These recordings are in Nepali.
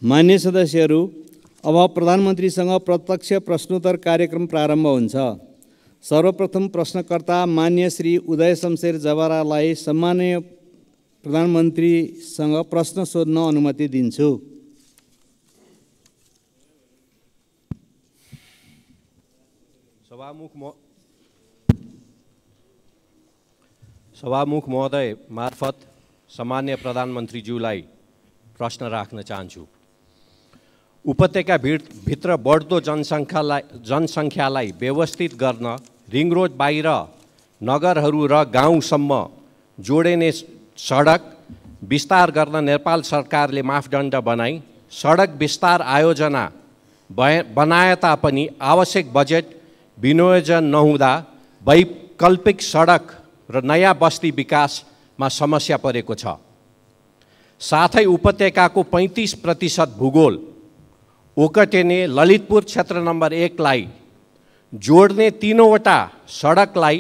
मान्य सदस्यहरू, अब प्रधानमन्त्रीसँग प्रत्यक्ष प्रश्नोत्तर कार्यक्रम प्रारम्भ हुन्छ। सर्वप्रथम प्रश्नकर्ता मान्य श्री उदय शमशेर जवारालाई सम्माननीय प्रधानमन्त्रीसँग प्रश्न सोध्न अनुमति दिन्छु। सभामुख महोदय मार्फत सम्मान्य प्रधानमन्त्रीज्यूलाई प्रश्न राख्न चाहन्छु। उपत्यका भित्र बढ्दो जनसङ्ख्यालाई व्यवस्थित गर्न रिङ रोड बाहिर नगरहरू र गाउँसम्म जोडिने सडक विस्तार गर्न नेपाल सरकारले मापदण्ड बनाई सडक विस्तार आयोजना बनाए तापनि आवश्यक बजेट विनियोजन नहुँदा वैकल्पिक सडक र नयाँ बस्ती विकासमा समस्या परेको छ। साथै उपत्यकाको 35% भूगोल ओकटेने ललितपुर क्षेत्र नम्बर 1 लाई जोड्ने 3वटा सडकलाई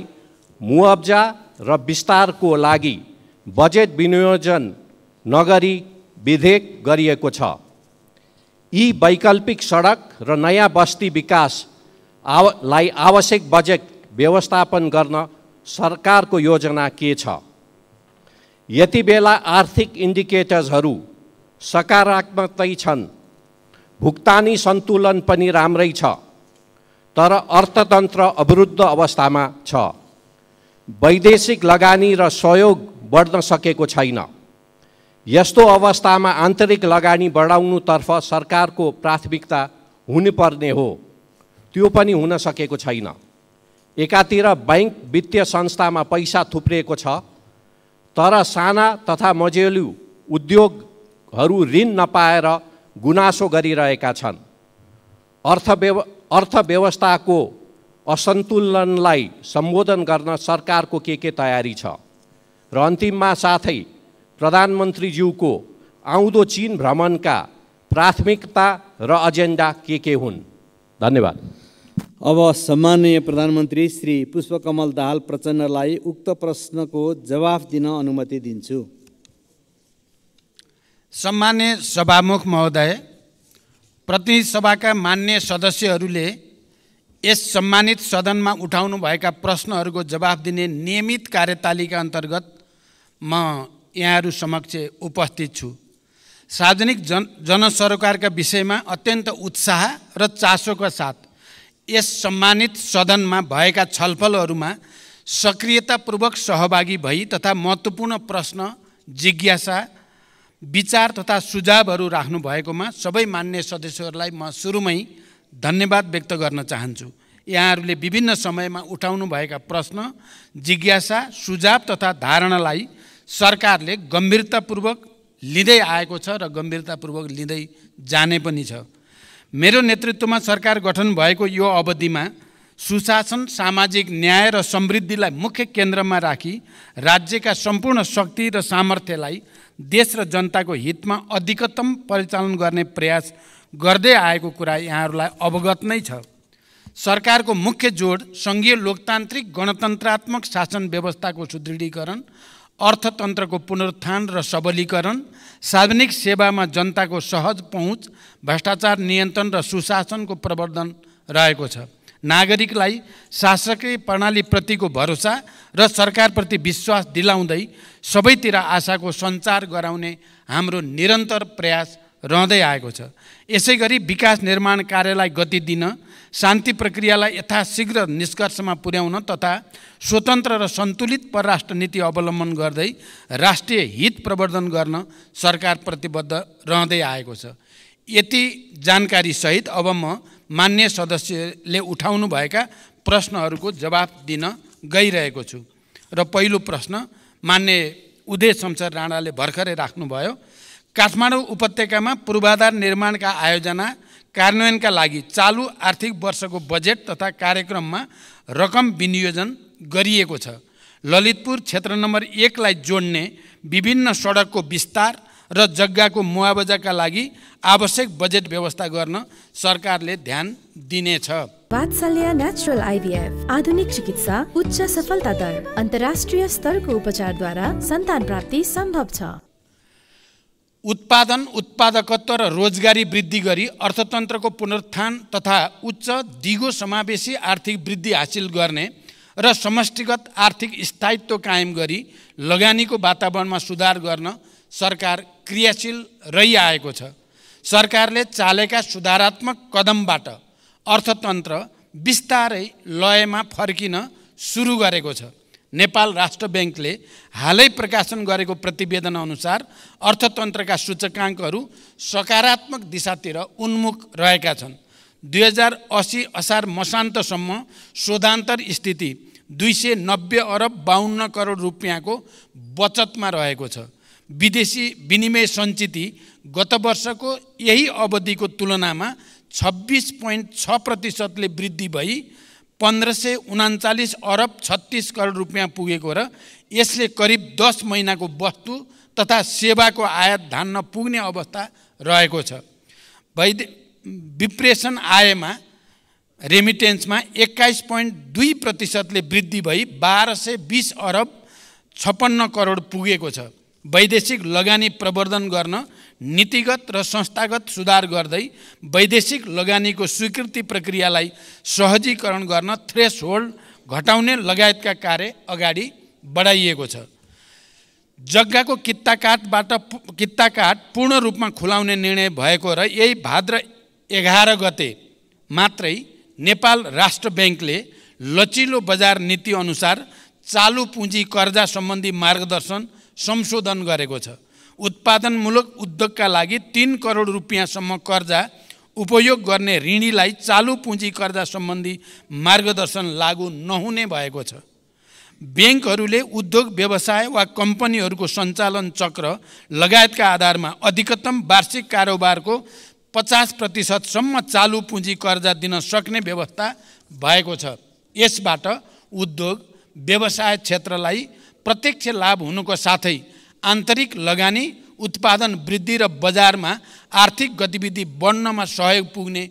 मुआब्जा र विस्तारको लागि बजेट विनियोजन नगरी विधेयक गरिएको छ। यी वैकल्पिक सडक र नयाँ बस्ती विकासलाई आवश्यक बजेट व्यवस्थापन गर्न सरकारको योजना के छ? यति बेला आर्थिक इन्डिकेटर्सहरू सकारात्मकै छन्, भुक्तानी सन्तुलन पनि राम्रै छ, तर अर्थतन्त्र अवरुद्ध अवस्थामा छ। वैदेशिक लगानी र सहयोग बढ्न सकेको छैन। यस्तो अवस्थामा आन्तरिक लगानी बढाउनुतर्फ सरकारको प्राथमिकता हुनुपर्ने हो, त्यो पनि हुन सकेको छैन। एकातिर बैंक वित्तीय संस्थामा पैसा थुप्रिएको छ, तर साना तथा मझौले उद्योगहरू ऋण नपाएर गुनासो गरिरहेका छन्। अर्थव्यवस्थाको असन्तुलनलाई सम्बोधन गर्न सरकारको के तयारी छ? र अन्तिममा साथै प्रधानमन्त्रीज्यूको आउँदो चीन भ्रमणका प्राथमिकता र एजेन्डा के हुन्? धन्यवाद। अब सम्माननीय प्रधानमन्त्री श्री पुष्पकमल दाहाल प्रचण्डलाई उक्त प्रश्नको जवाफ दिन अनुमति दिन्छु। सम्मान्य सभामुख महोदय, प्रतिनिधि सभाका मान्य सदस्यहरूले यस सम्मानित सदनमा उठाउनु भएका प्रश्नहरूको जवाफ दिने नियमित कार्यतालिका अन्तर्गत म यहाँहरू समक्ष उपस्थित छु। सार्वजनिक जनसरोकारका विषयमा अत्यन्त उत्साह र चासोका साथ यस सम्मानित सदनमा भएका छलफलहरूमा सक्रियतापूर्वक सहभागी भई तथा महत्त्वपूर्ण प्रश्न, जिज्ञासा, विचार तथा सुझावहरू राख्नु भएकोमा सबै मान्य सदस्यहरूलाई म सुरुमै धन्यवाद व्यक्त गर्न चाहन्छु। यहाँहरूले विभिन्न समयमा उठाउनु भएका प्रश्न, जिज्ञासा, सुझाव तथा धारणालाई सरकारले गम्भीरतापूर्वक लिँदै आएको छ र गम्भीरतापूर्वक लिँदै जाने पनि छ। मेरो नेतृत्वमा सरकार गठन भएको यो अवधिमा सुशासन, सामाजिक न्याय र समृद्धिलाई मुख्य केन्द्रमा राखी राज्यका सम्पूर्ण शक्ति र सामर्थ्यलाई देश र जनताको हितमा अधिकतम परिचालन गर्ने प्रयास गर्दै आएको कुरा यहाँहरूलाई अवगत नै छ। सरकारको मुख्य जोड सङ्घीय लोकतान्त्रिक गणतन्त्रात्मक शासन व्यवस्थाको सुदृढीकरण, अर्थतन्त्रको पुनरुत्थान र सबलीकरण, सार्वजनिक सेवामा जनताको सहज पहुँच, भ्रष्टाचार नियन्त्रण र सुशासनको प्रवर्धन रहेको छ। नागरिकलाई शासकीय प्रणालीप्रतिको भरोसा र सरकारप्रति विश्वास दिलाउँदै सबैतिर आशाको सञ्चार गराउने हाम्रो निरन्तर प्रयास रहँदै आएको छ। यसै गरी विकास निर्माण कार्यलाई गति दिन, शान्ति प्रक्रियालाई यथाशीघ्र निष्कर्षमा पुर्याउन तथा स्वतन्त्र र सन्तुलित परराष्ट्र नीति अवलम्बन गर्दै राष्ट्रिय हित प्रवर्धन गर्न सरकार प्रतिबद्ध रहँदै आएको छ। यति जानकारी सहित अब म मान्य सदस्यले उठाउनु भएका प्रश्नहरूको जवाफ दिन गइरहेको छु। र पहिलो प्रश्न मान्य उदय शमशेर राणाले भर्खरै राख्नुभयो। काठमाडौँ उपत्यकामा पूर्वाधार निर्माणका आयोजना कार्यान्वयनका लागि चालु आर्थिक वर्षको बजेट तथा कार्यक्रममा रकम विनियोजन गरिएको छ। ललितपुर क्षेत्र नम्बर 1 लाई जोड्ने विभिन्न सडकको विस्तार र जग्गाको मुआवजाका लागि आवश्यक बजेट व्यवस्था गर्न सरकारले ध्यान दिनेछ। वात्सल्य नेचुरल आइभीएफ आधुनिक चिकित्सा, उच्च सफलता दर, अन्तर्राष्ट्रिय स्तरको उपचारद्वारा सन्तान प्राप्ति सम्भव छ। उत्पादन, उत्पादकत्व र रोजगारी वृद्धि गरी अर्थतन्त्रको पुनरुत्थान तथा उच्च दिगो समावेशी आर्थिक वृद्धि हासिल गर्ने र समष्टिगत आर्थिक स्थायित्व कायम गरी लगानीको वातावरणमा सुधार गर्न सरकार क्रियाशील रहिआएको छ। सरकारले चालेका सुधारात्मक कदमबाट अर्थतन्त्र बिस्तारै लयमा फर्किन सुरु गरेको छ। नेपाल राष्ट्र ब्याङ्कले हालै प्रकाशन गरेको प्रतिवेदन अनुसार अर्थतन्त्रका सूचकाङ्कहरू सकारात्मक दिशातिर उन्मुख रहेका छन्। 2080 असार मसान्तसम्म शोधान्तर स्थिति 290 अरब 52 करोड रुपियाँको बचतमा रहेको छ। विदेशी विनिमय सञ्चिति गत वर्षको यही अवधिको तुलनामा 26.6% वृद्धि भई 1539 अरब 36 करोड रुपियाँ पुगेको र यसले करिब 10 महिनाको वस्तु तथा सेवाको आयात धान्न पुग्ने अवस्था रहेको छ। विप्रेषण आयमा रेमिटेन्समा 21.2% वृद्धि भई 1220 अरब 56 करोड पुगेको छ। वैदेशिक लगानी प्रवर्धन गर्न नीतिगत र संस्थागत सुधार गर्दै वैदेशिक लगानीको स्वीकृति प्रक्रियालाई सहजीकरण गर्न थ्रेसहोल्ड घटाउने लगायतका कार्य अगाडि बढाइएको छ। जग्गाको कित्ताकाट पूर्ण रूपमा खुलाउने निर्णय भएको र यही भाद्र 11 गते मात्रै नेपाल राष्ट्र ब्याङ्कले लचिलो बजार नीति अनुसार चालु पुँजी कर्जा सम्बन्धी मार्गदर्शन संशोधन गरेको छ। उत्पादनमूलक उद्योगका लागि 3 करोड रुपियाँसम्म कर्जा उपयोग गर्ने ऋणीलाई चालु पुँजी कर्जा सम्बन्धी मार्गदर्शन लागू नहुने भएको छ। ब्याङ्कहरूले उद्योग व्यवसाय वा कम्पनीहरूको सञ्चालन चक्र लगायतका आधारमा अधिकतम वार्षिक कारोबारको 50% सम्म चालु पुँजी कर्जा दिन सक्ने व्यवस्था भएको छ। यसबाट उद्योग व्यवसाय क्षेत्रलाई प्रत्यक्ष लाभ हुनुको साथै आन्तरिक लगानी, उत्पादन वृद्धि र बजारमा आर्थिक गतिविधि बढ्नमा सहयोग पुग्ने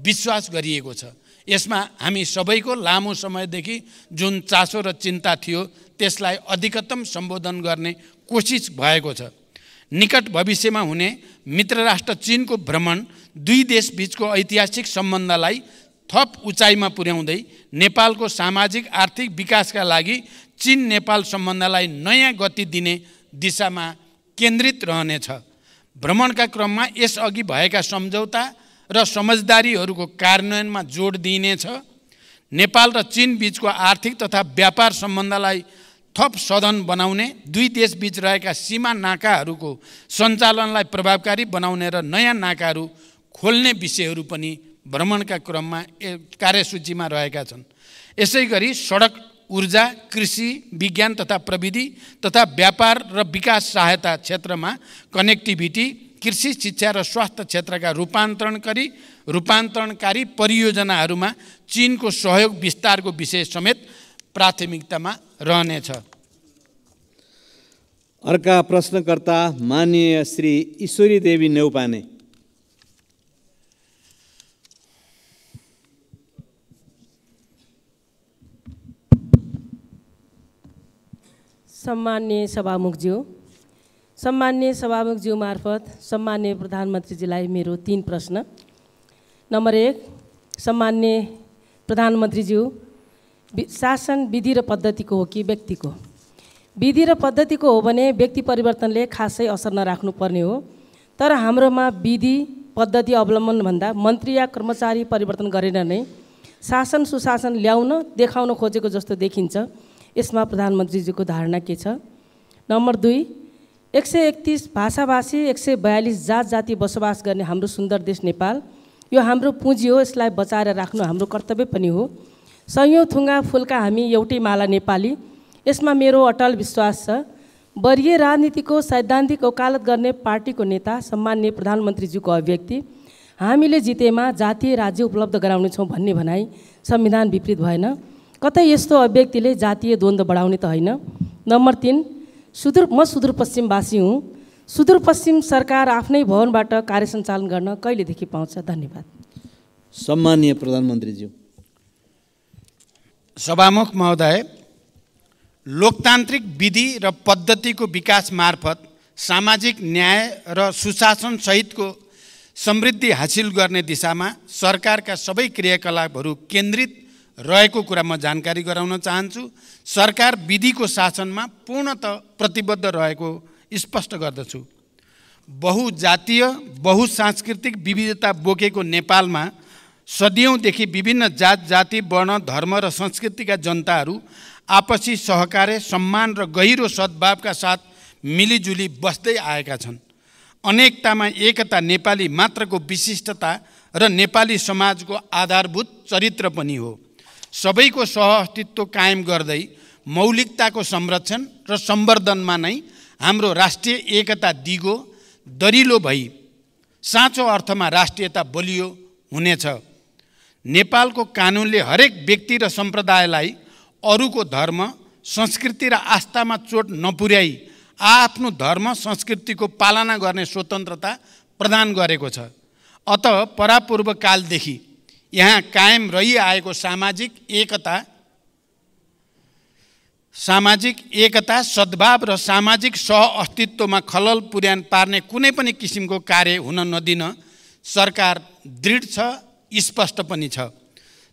विश्वास गरिएको छ। यसमा हामी सबैको लामो समयदेखि जुन चासो र चिन्ता थियो त्यसलाई अधिकतम सम्बोधन गर्ने कोसिस भएको छ। निकट भविष्यमा हुने मित्र राष्ट्र चीनको भ्रमण दुई देशबीचको ऐतिहासिक सम्बन्धलाई थप उचाइमा पुर्याउँदै नेपालको सामाजिक आर्थिक विकासका लागि चीन नेपाल सम्बन्धलाई नयाँ गति दिने दिशामा केन्द्रित रहनेछ। भ्रमणका क्रममा यसअघि भएका सम्झौता र समझदारीहरूको कार्यान्वयनमा जोड दिइनेछ। नेपाल र चीन बीचको आर्थिक तथा व्यापार सम्बन्धलाई थप सधन बनाउने, दुई देशबीच रहेका सीमा नाकाहरूको सञ्चालनलाई प्रभावकारी बनाउने र नयाँ नाकाहरू खोल्ने विषयहरू पनि भ्रमणका क्रममा कार्यसूचीमा रहेका छन्। यसैगरी सडक, ऊर्जा, कृषि, विज्ञान तथा प्रविधि तथा व्यापार र विकास सहायता क्षेत्रमा कनेक्टिभिटी, कृषि, शिक्षा र स्वास्थ्य क्षेत्रका रूपान्तरणकारी परियोजनाहरूमा चीनको सहयोग विस्तारको विषय समेत प्राथमिकतामा रहनेछ। अर्का प्रश्नकर्ता माननीय श्री ईश्वरी देवी नेउपाने। सम्मान्य सभामुखज्यू मार्फत सम्मान्य प्रधानमन्त्रीजीलाई मेरो 3 प्रश्न। नम्बर 1, सम्मान्य प्रधानमन्त्रीज्यू, शासन विधि र पद्धतिको हो कि व्यक्तिको? विधि र पद्धतिको हो भने व्यक्ति परिवर्तनले खासै असर नराख्नुपर्ने हो, तर हाम्रोमा विधि पद्धति अवलम्बन भन्दा मन्त्री या कर्मचारी परिवर्तन गरेर नै शासन सुशासन ल्याउन देखाउन खोजेको जस्तो देखिन्छ। यसमा प्रधानमन्त्रीजीको धारणा के छ? नम्बर 2, 131 भाषाभाषी 142 जात जाति बसोबास गर्ने हाम्रो सुन्दर देश नेपाल, यो हाम्रो पुँजी हो, यसलाई बचाएर राख्नु हाम्रो कर्तव्य पनि हो। सयौं थुङ्गा फुलका हामी एउटै माला नेपाली, यसमा मेरो अटल विश्वास छ। वरिय राजनीतिको सैद्धान्तिक वकालत गर्ने पार्टीको नेता सम्मान्य प्रधानमन्त्रीज्यूको अभिव्यक्ति हामीले जितेमा जातीय राज्य उपलब्ध गराउनेछौँ भन्ने भनाइ संविधान विपरीत भएन? कतै यस्तो अभिव्यक्तिले जातीय द्वन्द्व बढाउने त होइन? नम्बर 3, म सुदूरपश्चिमवासी हुँ। सुदूरपश्चिम सरकार आफ्नै भवनबाट कार्य सञ्चालन गर्न कहिलेदेखि पाउँछ? धन्यवाद। सम्माननीय प्रधानमन्त्रीज्यू। सभामुख महोदय, लोकतान्त्रिक विधि र पद्धतिको विकास मार्फत सामाजिक न्याय र सुशासन सहितको समृद्धि हासिल गर्ने दिशामा सरकारका सबै क्रियाकलापहरू केन्द्रित रहेको कुरा म जानकारी गराउन चाहन्छु। सरकार विधिको शासनमा पूर्णतः प्रतिबद्ध रहेको स्पष्ट गर्दछु। बहुजातीय बहुसांस्कृतिक विविधता बोकेको नेपालमा सदियौँदेखि विभिन्न जात जाति वर्ण धर्म र संस्कृतिका जनताहरू आपसी सहकार्य सम्मान र गहिरो सद्भावका साथ मिलिजुली बस्दै आएका छन्। अनेकतामा एकता नेपाली मात्रको विशिष्टता र नेपाली समाजको आधारभूत चरित्र पनि हो। सबैको सहअस्तित्व कायम गर्दै मौलिकताको संरक्षण र सम्वर्धनमा नै हाम्रो राष्ट्रिय एकता दिगो दरिलो भई साँचो अर्थमा राष्ट्रियता बलियो हुनेछ। नेपालको कानुनले हरेक व्यक्ति र सम्प्रदायलाई अरूको धर्म संस्कृति र आस्थामा चोट नपुर्याई आफ्नो धर्म संस्कृतिको पालना गर्ने स्वतन्त्रता प्रदान गरेको छ। अत परापूर्व कालदेखि यहाँ कायम रहिआएको सामाजिक एकता सद्भाव र सामाजिक सहअस्तित्वमा खलल पार्ने कुनै पनि किसिमको कार्य हुन नदिन सरकार दृढ छ, स्पष्ट पनि छ।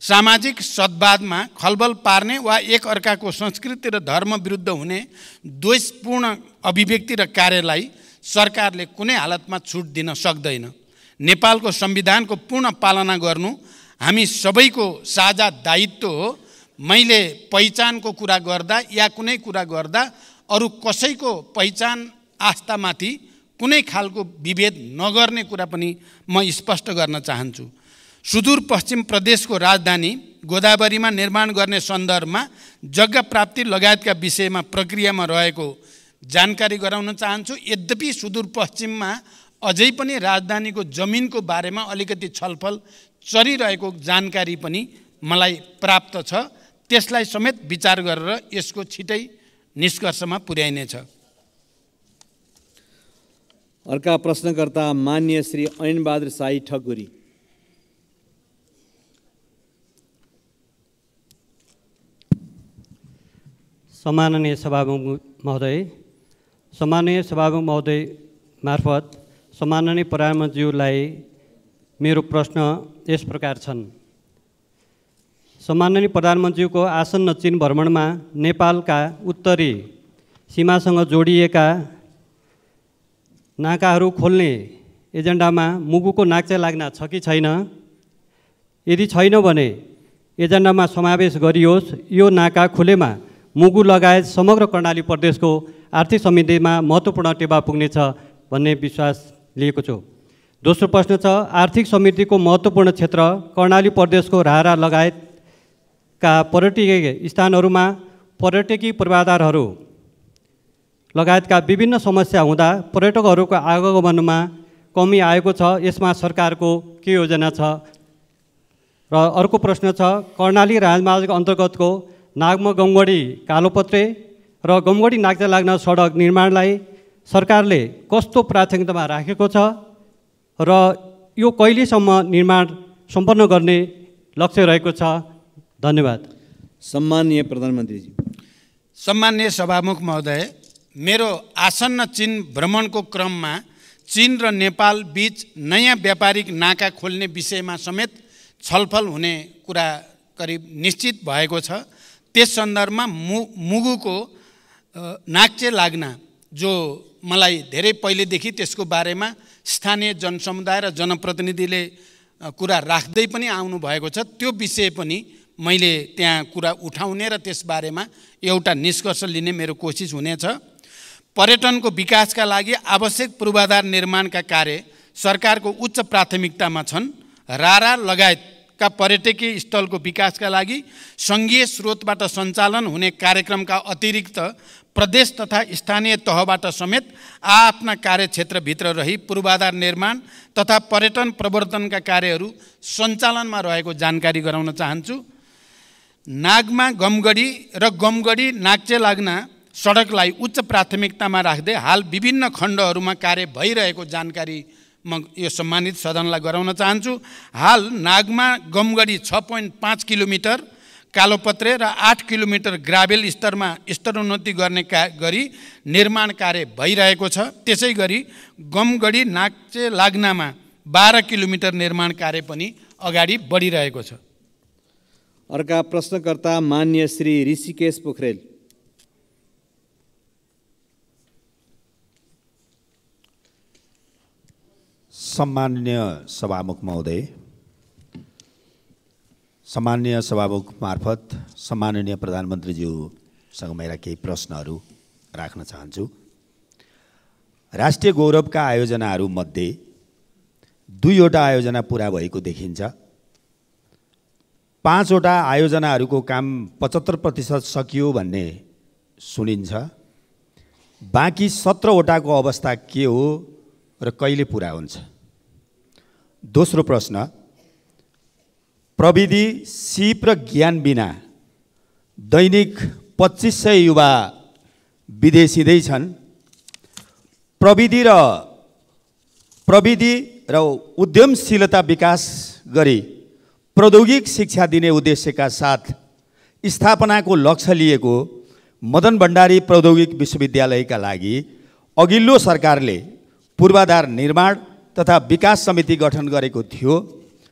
सामाजिक सद्भावमा खलबल पार्ने वा एक अर्काको संस्कृति र धर्म विरुद्ध हुने द्वेषपूर्ण अभिव्यक्ति र कार्यलाई सरकारले कुनै हालतमा छुट दिन सक्दैन। नेपालको संविधानको पूर्ण पालना गर्नु हामी सबैको साझा दायित्व हो। मैले पहिचानको कुरा गर्दा या कुनै कुरा गर्दा अरू कसैको पहिचान आस्थामाथि कुनै खालको विभेद नगर्ने कुरा पनि म स्पष्ट गर्न चाहन्छु। सुदूरपश्चिम प्रदेशको राजधानी गोदावरीमा निर्माण गर्ने सन्दर्भमा जग्गा प्राप्ति लगायतका विषयमा प्रक्रियामा रहेको जानकारी गराउन चाहन्छु। यद्यपि सुदूरपश्चिममा अझै पनि राजधानीको जमिनको बारेमा अलिकति छलफल चलिरहेको जानकारी पनि मलाई प्राप्त छ। त्यसलाई समेत विचार गरेर यसको छिटै निष्कर्षमा पुर्याइनेछ। अर्का प्रश्नकर्ता मान्य श्री ऐनबहादुर साई ठकुरी। सम्माननीय सभामुख महोदय मार्फत सम्माननीय प्रधानमन्त्रीज्यूलाई मेरो प्रश्न यस प्रकार छन्। सम्माननीय प्रधानमन्त्रीको आसन्न चीन भ्रमणमा नेपालका उत्तरी सीमासँग जोडिएका नाकाहरू खोल्ने एजेन्डामा मुगुको नाक्चा लाग्न छ कि छैन? यदि छैन भने एजेन्डामा समावेश गरियोस्। यो नाका खुलेमा मुगु लगायत समग्र कर्णाली प्रदेशको आर्थिक समृद्धिमा महत्त्वपूर्ण टेवा पुग्नेछ भन्ने विश्वास लिएको छु। दोस्रो प्रश्न छ, आर्थिक समृद्धिको महत्त्वपूर्ण क्षेत्र कर्णाली प्रदेशको राहरा लगायतका पर्यटकीय स्थानहरूमा पर्यटकीय पूर्वाधारहरू लगायतका विभिन्न समस्या हुँदा पर्यटकहरूको आगमनमा कमी आएको छ। यसमा सरकारको के योजना छ? र अर्को प्रश्न छ, कर्णाली राजमार्ग अन्तर्गतको नागमा गमगढी कालोपत्रे र गमगढी नाक्चा लाग्न सडक निर्माणलाई सरकारले कस्तो प्राथमिकतामा राखेको छ र यो कहिलेसम्म निर्माण सम्पन्न गर्ने लक्ष्य रहेको छ? धन्यवाद। सम्माननीय प्रधानमन्त्रीजी। सम्माननीय सभामुख महोदय, मेरो आसन्न चीन भ्रमणको क्रममा चीन र नेपाल बीच नयाँ व्यापारिक नाका खोल्ने विषयमा समेत छलफल हुने कुरा करिब निश्चित भएको छ। त्यस सन्दर्भमा मुगुको नाक्चे लाग्न जो मलाई धेरै पहिलेदेखि त्यसको बारेमा स्थानीय जनसमुदाय र जनप्रतिनिधिले कुरा राख्दै पनि आउनु भएको छ। त्यो विषय पनि मैले त्यहाँ कुरा उठाउने र त्यसबारेमा एउटा निष्कर्ष लिने मेरो कोसिस हुनेछ। पर्यटनको विकासका लागि आवश्यक पूर्वाधार निर्माणका कार्य सरकारको उच्च प्राथमिकतामा छन्। रारा लगायतका पर्यटकीय स्थलको विकासका लागि सङ्घीय स्रोतबाट सञ्चालन हुने कार्यक्रमका अतिरिक्त प्रदेश तथा स्थानीय तहबाट समेत आफ्ना कार्यक्षेत्रभित्र रही पूर्वाधार निर्माण तथा पर्यटन प्रवर्धनका कार्यहरू सञ्चालनमा रहेको जानकारी गराउन चाहन्छु। नागमा गमगढी र गमगढी नाक्चे लाग्न सडकलाई उच्च प्राथमिकतामा राख्दै हाल विभिन्न खण्डहरूमा कार्य भइरहेको जानकारी म यो सम्मानित सदनलाई गराउन चाहन्छु। हाल नागमा गमगढी 6.5 किलोमिटर, कालोपत्रे र 8 किलोमिटर ग्राभेल स्तरमा स्तरोन्नति गर्ने गरी निर्माण कार्य भइरहेको छ। त्यसै गरी गमगढी नाक्चे लाग्नामा 12 किलोमिटर निर्माण कार्य पनि अगाडि बढिरहेको छ। अर्का प्रश्नकर्ता मान्य श्री ऋषिकेश पोखरेल। सम्माननीय सभामुख महोदय, सम्माननीय सभामुख मार्फत सम्माननीय प्रधानमन्त्रीज्यूसँग मेरा केही प्रश्नहरू राख्न चाहन्छु। राष्ट्रिय गौरवका आयोजनाहरूमध्ये 2वटा आयोजना पुरा भएको देखिन्छ। 5वटा आयोजनाहरूको काम 75% सकियो भन्ने सुनिन्छ। बाँकी 17वटाको अवस्था के हो र कहिले पुरा हुन्छ? दोस्रो प्रश्न, प्रविधि, सिप र ज्ञान बिना दैनिक 2500 युवा विदेशिँदै छन्। प्रविधि र उद्यमशीलता विकास गरी प्रौद्योगिक शिक्षा दिने उद्देश्यका साथ स्थापनाको लक्ष्य लिएको मदन भण्डारी प्रौद्योगिक विश्वविद्यालयका लागि अघिल्लो सरकारले पूर्वाधार निर्माण तथा विकास समिति गठन गरेको थियो।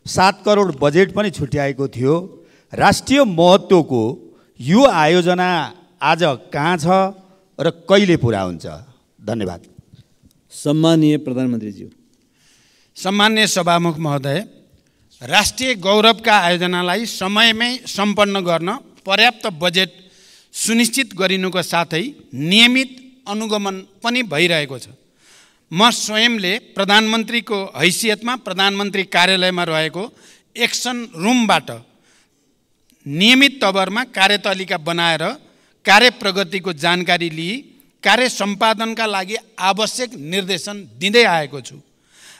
7 करोड बजेट पनि छुट्याएको थियो। राष्ट्रिय महत्त्वको यो आयोजना आज कहाँ छ र कहिले पुरा हुन्छ? धन्यवाद। सम्माननीय प्रधानमन्त्रीज्यू। सम्मान्य सभामुख महोदय, राष्ट्रिय गौरवका आयोजनालाई समयमै सम्पन्न गर्न पर्याप्त बजेट सुनिश्चित गरिनुको साथै नियमित अनुगमन पनि भइरहेको छ। म स्वयंले प्रधानमन्त्रीको हैसियतमा प्रधानमन्त्री कार्यालयमा रहेको एक्सन रुमबाट नियमित तवरमा कार्यतालिका बनाएर कार्य प्रगतिको जानकारी लिई कार्य सम्पादनका लागि आवश्यक निर्देशन दिँदै आएको छु।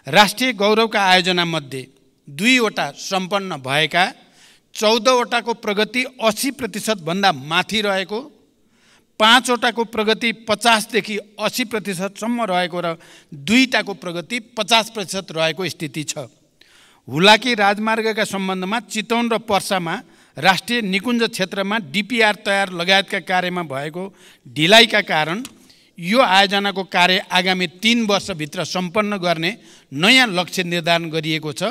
राष्ट्रिय गौरवका आयोजनामध्ये 2वटा सम्पन्न भएका, 14वटाको प्रगति 80% भन्दा माथि रहेको, 5वटाको प्रगति 50 देखि 80% सम्म रहेको र 2टाको प्रगति 50% रहेको स्थिति छ। हुलाकी राजमार्गका सम्बन्धमा चितवन र पर्सामा राष्ट्रिय निकुञ्ज क्षेत्रमा डिपिआर तयार लगायतका कार्यमा भएको ढिलाइका कारण यो आयोजनाको कार्य आगामी 3 वर्षभित्र सम्पन्न गर्ने नयाँ लक्ष्य निर्धारण गरिएको छ।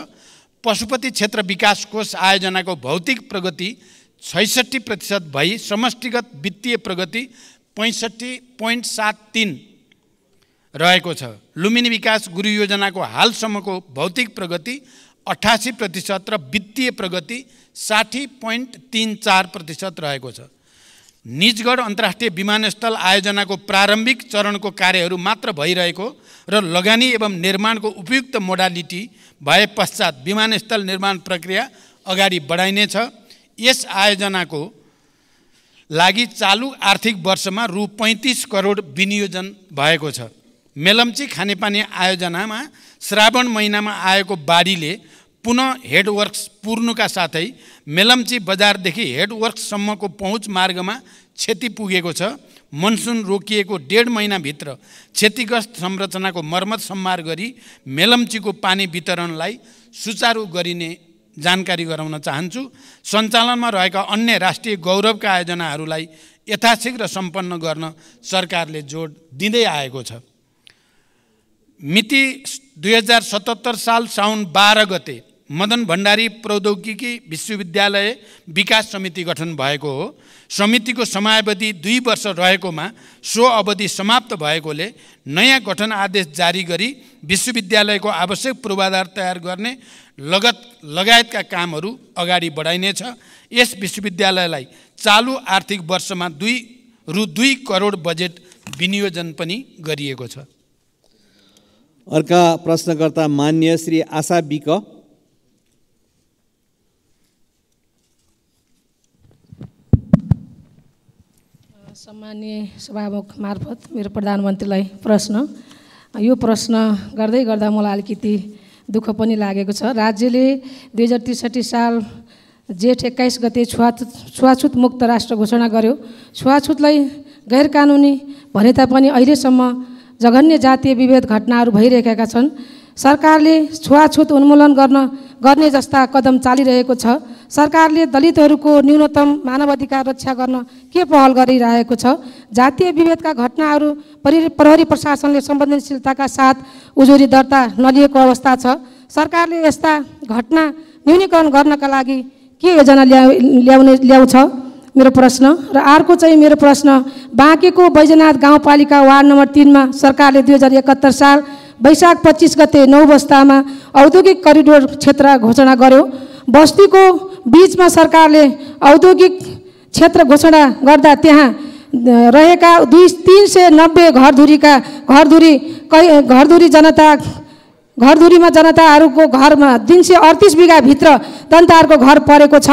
पशुपति क्षेत्र विकास कोष आयोजनाको भौतिक प्रगति 66% भई समष्टिगत वित्तीय प्रगति 65.73 रहेको छ। लुम्बिनी विकास गुरु योजनाको हालसम्मको भौतिक प्रगति 88% र वित्तीय प्रगति 60.34% रहेको छ। निजगढ अन्तर्राष्ट्रिय विमानस्थल आयोजनाको प्रारम्भिक चरणको कार्यहरू मात्र भइरहेको र लगानी एवं निर्माणको उपयुक्त मोडालिटी भए पश्चात विमानस्थल निर्माण प्रक्रिया अगाडि बढाइनेछ। यस आयोजनाको लागि चालु आर्थिक वर्षमा रु 35 करोड विनियोजन भएको छ। मेलम्ची खानेपानी आयोजनामा श्रावण महिनामा आएको बाढीले पुनः हेडवर्क्स पुर्नुका साथै मेलम्ची बजारदेखि हेडवर्क्ससम्मको पहुँच मार्गमा क्षति पुगेको छ। मनसुन रोकिएको 1.5 महिनाभित्र क्षतिग्रस्त संरचनाको मर्मत सम्मार गरी मेलम्चीको पानी वितरणलाई सुचारू गरिने जानकारी गराउन चाहन्छु। सञ्चालनमा रहेका अन्य राष्ट्रिय गौरवका आयोजनाहरूलाई यथाशीघ्र सम्पन्न गर्न सरकारले जोड दिँदै आएको छ। मिति 2077 साल साउन 12 गते मदन भण्डारी प्रौद्योगिकी विश्वविद्यालय विकास समिति गठन भएको हो। समितिको समयावधि 2 वर्ष रहेकोमा सो अवधि समाप्त भएकोले नयाँ गठन आदेश जारी गरी विश्वविद्यालयको आवश्यक पूर्वाधार तयार गर्ने लगायतका कामहरू अगाडि बढाइनेछ। यस विश्वविद्यालयलाई चालु आर्थिक वर्षमा रु 2 करोड बजेट विनियोजन पनि गरिएको छ। अर्का प्रश्नकर्ता मान्य श्री आशा बिक। सम्माननीय सभामुख मार्फत मेरो प्रधानमन्त्रीलाई प्रश्न, यो प्रश्न गर्दै गर्दा मलाई अलिकति दुःख पनि लागेको छ। राज्यले 2063 साल जेठ 21 गते छुवाछुत मुक्त राष्ट्र घोषणा गर्यो। छुवाछुतलाई गैर कानुनी भने तापनि अहिलेसम्म जघन्य जातीय विभेद घटनाहरू भइरहेका छन्। सरकारले छुवाछुत उन्मूलन गर्ने जस्ता कदम चालिरहेको छ। सरकारले दलितहरूको न्यूनतम मानवाधिकार रक्षा गर्न के पहल गरिरहेको छ? जातीय विभेदका घटनाहरू प्रहरी प्रशासनले संवेदनशीलताका साथ उजुरी दर्ता नलिएको अवस्था छ। सरकारले यस्ता घटना न्यूनीकरण गर्नका लागि के योजना ल्याउँछ? मेरो प्रश्न। र अर्को चाहिँ मेरो प्रश्न, बाँकेको बैजनाथ गाउँपालिका वार्ड नम्बर 3 मा सरकारले 2071 साल वैशाख 25 गते 9 बस्तामा औद्योगिक करिडोर क्षेत्र घोषणा गर्यो। बस्तीको बीचमा सरकारले औद्योगिक क्षेत्र घोषणा गर्दा त्यहाँ रहेका 390 घरधुरीमा जनताहरूको घरमा 338 बिघा भित्र जनताहरूको घर परेको छ।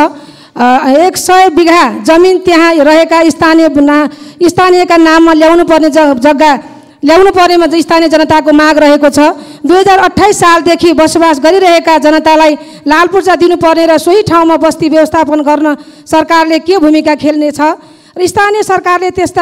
100 बिघा जमिन त्यहाँ रहेका स्थानीयका नाममा ल्याउनु पर्ने जग्गा ल्याउनु पर्नेमा स्थानीय जनताको माग रहेको छ। 2028 सालदेखि बसोबास गरिरहेका जनतालाई लाल पूर्जा दिनुपर्ने र सोही ठाउँमा बस्ती व्यवस्थापन गर्न सरकारले के भूमिका खेल्नेछ? र स्थानीय सरकारले त्यस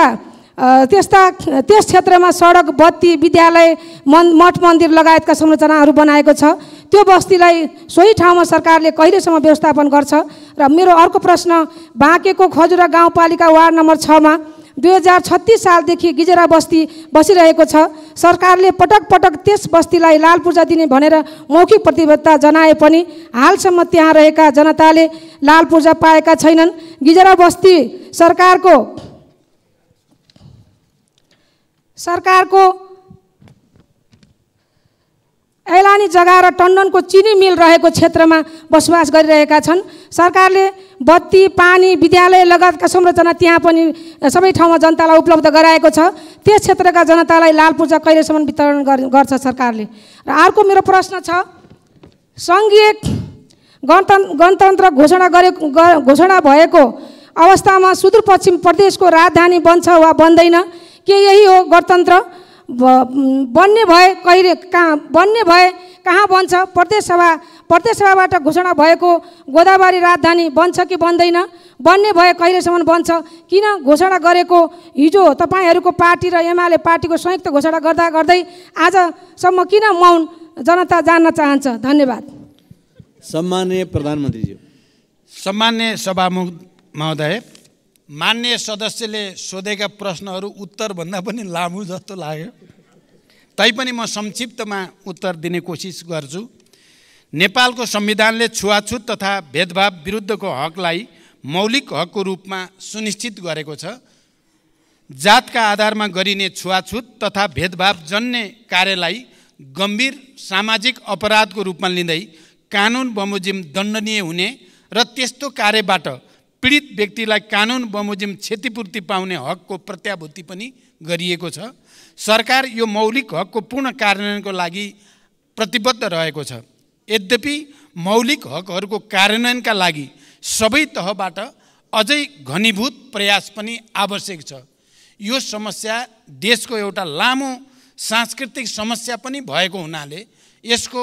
क्षेत्रमा सडक, बत्ती, विद्यालय, मठ मन्दिर लगायतका संरचनाहरू बनाएको छ। त्यो बस्तीलाई सोही ठाउँमा सरकारले कहिलेसम्म व्यवस्थापन गर्छ? र मेरो अर्को प्रश्न, बाँकेको खजुरा गाउँपालिका वार्ड नम्बर 6 मा 2036 सालदेखि गिजेरा बस्ती बसिरहेको छ। सरकारले पटक पटक त्यस बस्तीलाई लाल पूर्जा दिने भनेर मौखिक प्रतिबद्धता जनाए पनि हालसम्म त्यहाँ रहेका जनताले लाल पूर्जा पाएका छैनन्। गिजेरा बस्ती सरकारको ऐलानी जग्गा र टन्डनको चिनी मिल रहेको क्षेत्रमा बसोबास गरिरहेका छन्। सरकारले बत्ती, पानी, विद्यालय लगायतका संरचना त्यहाँ पनि सबै ठाउँमा जनतालाई उपलब्ध गराएको छ। त्यस क्षेत्रका जनतालाई लाल पूर्जा कहिलेसम्म वितरण गर्छ सरकारले? र अर्को मेरो प्रश्न छ, सङ्घीय गणतन्त्र घोषणा भएको अवस्थामा सुदूरपश्चिम प्रदेशको राजधानी बन्छ वा बन्दैन? के यही हो गणतन्त्र? बन्ने भए कहाँ बन्छ? प्रदेशसभाबाट घोषणा भएको गोदावरी राजधानी बन्छ कि बन्दैन? बन्ने भए कहिलेसम्म बन्छ? किन घोषणा गरेको हिजो तपाईँहरूको पार्टी र एमाले पार्टीको संयुक्त घोषणा गर्दै आजसम्म किन मौन? जनता जान्न चाहन्छ। धन्यवाद। सम्माननीय प्रधानमन्त्रीज्यू। सम्मान्य सभामुख महोदय, मान्य सदस्यले सोधेका प्रश्नहरू उत्तरभन्दा पनि लामो जस्तो लाग्यो, तैपनि म संक्षिप्तमा उत्तर दिने कोसिस गर्छु। नेपालको संविधानले छुवाछुत तथा भेदभाव विरुद्धको हकलाई मौलिक हकको रूपमा सुनिश्चित गरेको छ। जातका आधारमा गरिने छुवाछुत तथा भेदभाव जन्य कार्यलाई गम्भीर सामाजिक अपराधको रूपमा लिँदै कानुन बमोजिम दण्डनीय हुने र त्यस्तो कार्यबाट पीडित व्यक्तिलाई कानुन बमोजिम क्षतिपूर्ति पाउने हकको प्रत्याभूति पनि गरिएको छ। सरकार यो मौलिक हकको पूर्ण कार्यान्वयनको लागि प्रतिबद्ध रहेको छ। यद्यपि मौलिक हकहरूको कार्यान्वयनका लागि सबै तहबाट अझै घनीभूत प्रयास पनि आवश्यक छ। यो समस्या देशको एउटा लामो सांस्कृतिक समस्या पनि भएको हुनाले यसको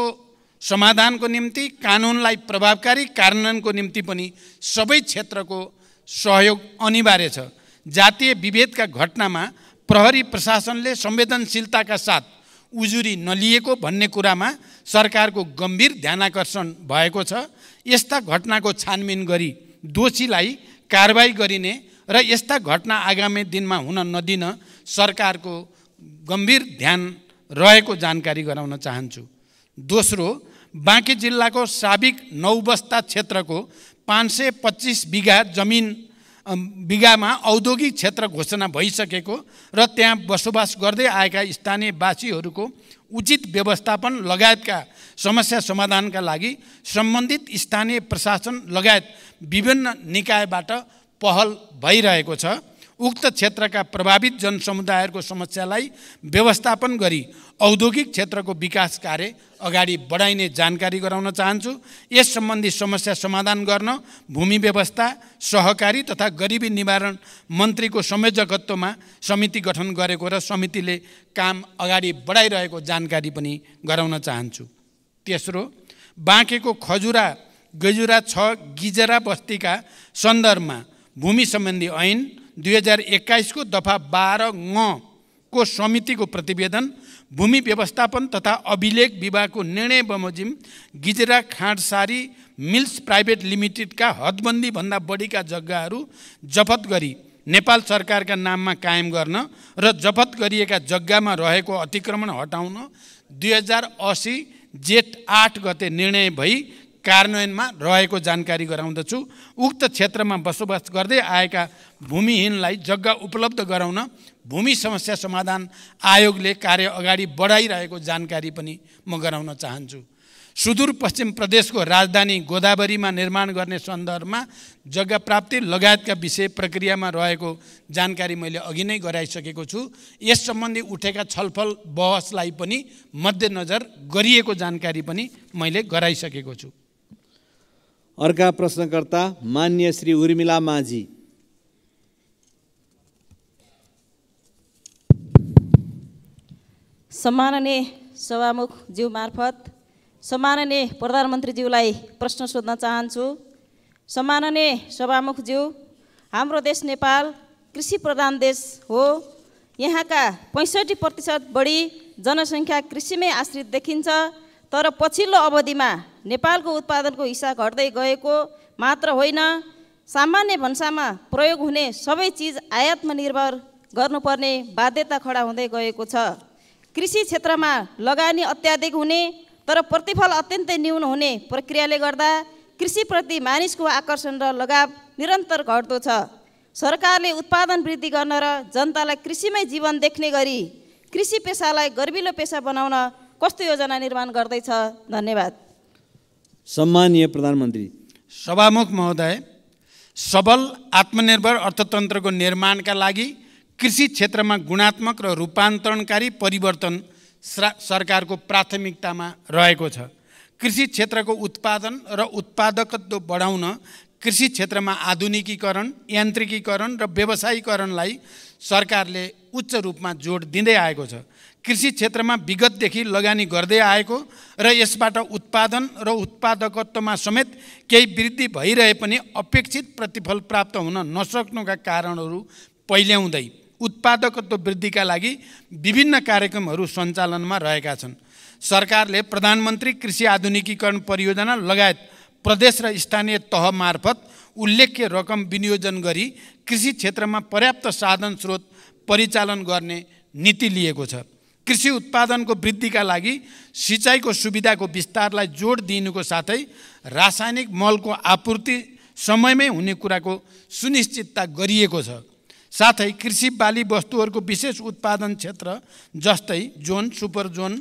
समाधानको निम्ति कानुनलाई प्रभावकारी कार्यान्वयनको निम्ति पनि सबै क्षेत्रको सहयोग अनिवार्य छ। जातीय विभेदका घटनामा प्रहरी प्रशासनले संवेदनशीलताका साथ उजुरी नलिएको भन्ने कुरामा सरकारको गम्भीर ध्यानाकर्षण भएको छ। यस्ता घटनाको छानबिन गरी दोषीलाई कारबाही गरिने र यस्ता घटना आगामी दिनमा हुन नदिन सरकारको गम्भीर ध्यान रहेको जानकारी गराउन चाहन्छु। दोस्रो, बाँके जिल्लाको साबिक 9 बस्ता क्षेत्रको 525 बिघामा औद्योगिक क्षेत्र घोषणा भइसकेको र त्यहाँ बसोबास गर्दै आएका स्थानीयवासीहरूको उचित व्यवस्थापन लगायतका समस्या समाधानका लागि सम्बन्धित स्थानीय प्रशासन लगायत विभिन्न निकायबाट पहल भइरहेको छ। उक्त क्षेत्रका प्रभावित जनसमुदायहरूको समस्यालाई व्यवस्थापन गरी औद्योगिक क्षेत्रको विकास कार्य अगाडि बढाइने जानकारी गराउन चाहन्छु। यस सम्बन्धी समस्या समाधान गर्न भूमि व्यवस्था, सहकारी तथा गरिबी निवारण मन्त्रीको संयोजकत्वमा समिति गठन गरेको र समितिले काम अगाडि बढाइरहेको जानकारी पनि गराउन चाहन्छु। तेस्रो, बाँकेको खजुरा गजुरा 6 गिजरा बस्तीका सन्दर्भमा भूमि सम्बन्धी ऐन 2021 को दफा 12 को समितिको प्रतिवेदन, भूमि व्यवस्थापन तथा अभिलेख विभागको निर्णय बमोजिम गिजरा खाँडसारी मिल्स प्राइभेट लिमिटेडका हदबन्दीभन्दा बढीका जग्गाहरू जफत गरी नेपाल सरकारका नाममा कायम गर्न र जफत गरिएका जग्गामा रहेको अतिक्रमण हटाउन 2080 जेठ 8 गते निर्णय भई कार्यान्वयनमा रहेको जानकारी गराउँदछु। उक्त क्षेत्रमा बसोबास गर्दै आएका भूमिहीनलाई जग्गा उपलब्ध गराउन भूमि समस्या समाधान आयोगले कार्य अगाडि बढाइरहेको जानकारी पनि म गराउन चाहन्छु। सुदूरपश्चिम प्रदेशको राजधानी गोदावरीमा निर्माण गर्ने सन्दर्भमा जग्गा प्राप्ति लगायतका विषय प्रक्रियामा रहेको जानकारी मैले अघि नै गराइसकेको छु। यस सम्बन्धी उठेका छलफल बहसलाई पनि मध्यनजर गरिएको जानकारी पनि मैले गराइसकेको छु। अर्का प्रश्नकर्ता मान्य श्री उर्मिला माझी। सम्माननीय सभामुख ज्यू मार्फत सम्माननीय प्रधानमन्त्रीज्यूलाई प्रश्न सोध्न चाहन्छु। सम्माननीय सभामुखज्यू, हाम्रो देश नेपाल कृषि प्रधान देश हो। यहाँका 65% बढी जनसङ्ख्या कृषिमै आश्रित देखिन्छ। तर पछिल्लो अवधिमा नेपालको उत्पादनको हिस्सा घट्दै गएको मात्र होइन, सामान्य भन्सामा प्रयोग हुने सबै चिज आयातमा निर्भर गर्नुपर्ने बाध्यता खडा हुँदै गएको छ। कृषि क्षेत्रमा लगानी अत्याधिक हुने तर प्रतिफल अत्यन्तै न्यून हुने प्रक्रियाले गर्दा कृषिप्रति मानिसको आकर्षण र लगाव निरन्तर घट्दो छ। सरकारले उत्पादन वृद्धि गर्न र जनतालाई कृषिमै जीवन देख्ने गरी कृषि पेसालाई गर्विलो पेसा बनाउन कस्तो योजना निर्माण गर्दैछ? धन्यवाद। सम्माननीय प्रधानमन्त्री। सभामुख महोदय, सबल आत्मनिर्भर अर्थतन्त्रको निर्माणका लागि कृषि क्षेत्रमा गुणात्मक र रूपान्तरणकारी परिवर्तन सरकारको प्राथमिकतामा रहेको छ। कृषि क्षेत्रको उत्पादन र उत्पादकत्व बढाउन कृषि क्षेत्रमा आधुनिकीकरण, यान्त्रिकीकरण र व्यवसायीकरणलाई सरकारले उच्च रूपमा जोड दिँदै आएको छ। कृषि क्षेत्रमा विगतदेखि लगानी गर्दै आएको र यसबाट उत्पादन र उत्पादकत्वमा समेत केही वृद्धि भइरहे पनि अपेक्षित प्रतिफल प्राप्त हुन नसक्नुका कारणहरू पहिल्याउँदै उत्पादकत्व वृद्धिका लागि विभिन्न कार्यक्रमहरू सञ्चालनमा रहेका छन्। सरकारले प्रधानमन्त्री कृषि आधुनिकीकरण परियोजना लगायत प्रदेश र स्थानीय तह मार्फत उल्लेख्य रकम विनियोजन गरी कृषि क्षेत्रमा पर्याप्त साधन स्रोत परिचालन गर्ने नीति लिएको छ। कृषि उत्पादनको वृद्धिका लागि सिँचाइको सुविधाको विस्तारलाई जोड दिनुको साथै रासायनिक मलको आपूर्ति समयमै हुने कुराको सुनिश्चितता गरिएको छ। साथै कृषि बाली वस्तुहरूको विशेष उत्पादन क्षेत्र जस्तै जोन, सुपर जोन,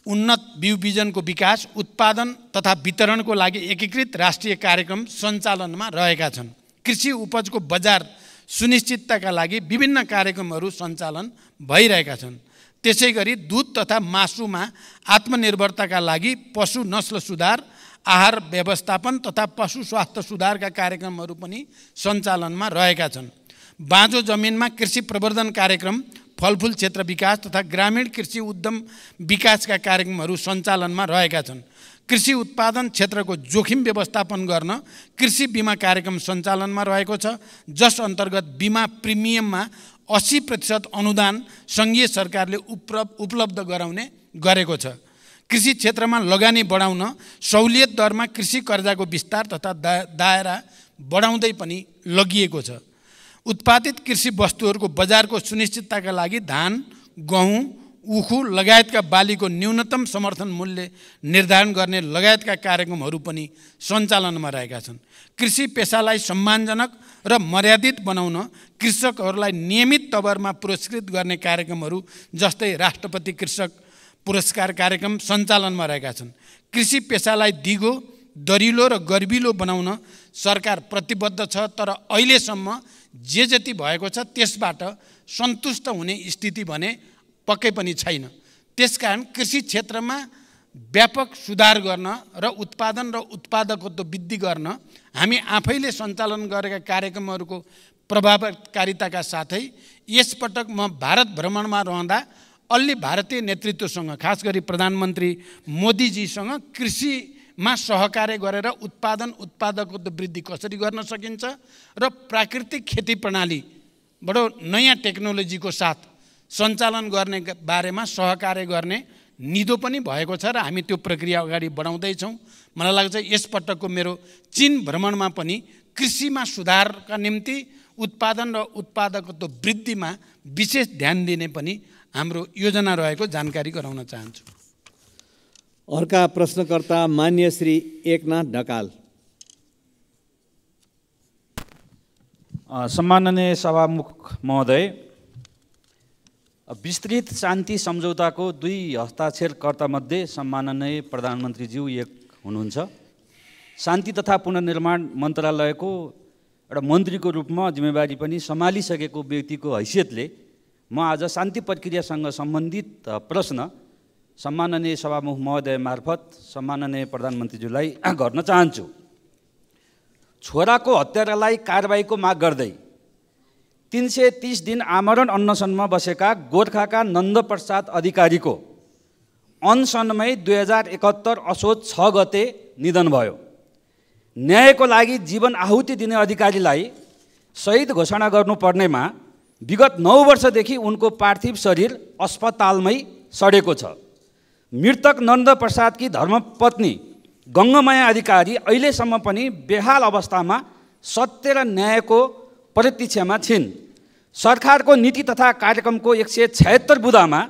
उन्नत बिउ बिजनको विकास, उत्पादन तथा वितरणको लागि एकीकृत राष्ट्रिय कार्यक्रम सञ्चालनमा रहेका छन्। कृषि उपजको बजार सुनिश्चितताका लागि विभिन्न कार्यक्रमहरू सञ्चालन भइरहेका छन्। त्यसैगरी दुध तथा मासुमा आत्मनिर्भरताका लागि पशु नस्ल सुधार, आहार व्यवस्थापन तथा पशु स्वास्थ्य सुधारका कार्यक्रमहरू पनि सञ्चालनमा रहेका छन्। बाँझो जमिनमा कृषि प्रवर्धन कार्यक्रम, फलफुल क्षेत्र विकास तथा ग्रामीण कृषि उद्यम विकासका कार्यक्रमहरू सञ्चालनमा रहेका छन्। कृषि उत्पादन क्षेत्रको जोखिम व्यवस्थापन गर्न कृषि बिमा कार्यक्रम सञ्चालनमा रहेको छ, जस अन्तर्गत बिमा प्रिमियममा 80% अनुदान सङ्घीय सरकारले उपलब्ध गराउने गरेको छ। कृषि क्षेत्रमा लगानी बढाउन सहुलियत दरमा कृषि कर्जाको विस्तार तथा दायरा बढाउँदै पनि लगिएको छ। उत्पादित कृषि वस्तुहरूको बजारको सुनिश्चितताका लागि धान, गहुँ, उखु लगायतका बालीको न्यूनतम समर्थन मूल्य निर्धारण गर्ने लगायतका कार्यक्रमहरू पनि सञ्चालनमा रहेका छन्। कृषि पेसालाई सम्मानजनक र मर्यादित बनाउन कृषकहरूलाई नियमित तवरमा पुरस्कृत गर्ने कार्यक्रमहरू जस्तै राष्ट्रपति कृषक पुरस्कार कार्यक्रम सञ्चालनमा रहेका छन्। कृषि पेसालाई दिगो, दरिलो र गर्विलो बनाउन सरकार प्रतिबद्ध छ, तर अहिलेसम्म जे जति भएको छ त्यसबाट सन्तुष्ट हुने स्थिति भने पक्कै पनि छैन। त्यसकारण कृषि क्षेत्रमा व्यापक सुधार गर्न र उत्पादन र उत्पादकत्व वृद्धि गर्न हामी आफैले सञ्चालन गरेका कार्यक्रमहरूको प्रभावकारिताका साथै यसपटक म भारत भ्रमणमा रहँदा अलि भारतीय नेतृत्वसँग, खास गरी प्रधानमन्त्री मोदीजीसँग कृषिमा सहकार्य गरेर उत्पादकत्व वृद्धि कसरी गर्न सकिन्छ र प्राकृतिक खेती प्रणाली बडो नयाँ टेक्नोलोजीको साथ सञ्चालन गर्ने बारेमा सहकार्य गर्ने निधो पनि भएको छ र हामी त्यो प्रक्रिया अगाडि बढाउँदैछौँ। मलाई लाग्छ यसपटकको मेरो चीन भ्रमणमा पनि कृषिमा सुधारका निम्ति उत्पादन र उत्पादकत्व वृद्धिमा विशेष ध्यान दिने पनि हाम्रो योजना रहेको जानकारी गराउन चाहन्छु। अर्का प्रश्नकर्ता मान्य श्री एकनाथ ढकाल। सम्माननीय सभामुख महोदय, विस्तृत शान्ति सम्झौताको 2 हस्ताक्षरकर्तामध्ये सम्माननीय प्रधानमन्त्रीज्यू एक हुनुहुन्छ। शान्ति तथा पुनर्निर्माण मन्त्रालयको एउटा मन्त्रीको रूपमा जिम्मेवारी पनि सम्हालिसकेको व्यक्तिको हैसियतले म आज शान्ति प्रक्रियासँग सम्बन्धित प्रश्न सम्माननीय सभामुख महोदय मार्फत सम्माननीय प्रधानमन्त्रीज्यूलाई गर्न चाहन्छु। छोराको हत्यारालाई कारबाहीको माग गर्दै 330 दिन आमरण अनसनमा बसेका गोर्खाका नन्दप्रसाद अधिकारीको अनसनमै 2071 असोज 6 गते निधन भयो। न्यायको लागि जीवन आहुति दिने अधिकारीलाई शहीद घोषणा गर्नुपर्नेमा विगत 9 वर्षदेखि उनको पार्थिव शरीर अस्पतालमै सडेको छ। मृतक नन्दप्रसादकी धर्मपत्नी गङ्गमाया अधिकारी अहिलेसम्म पनि बेहाल अवस्थामा सत्य र न्यायको प्रतीक्षामा छिन्। सरकारको नीति तथा कार्यक्रमको 176 बुँदामा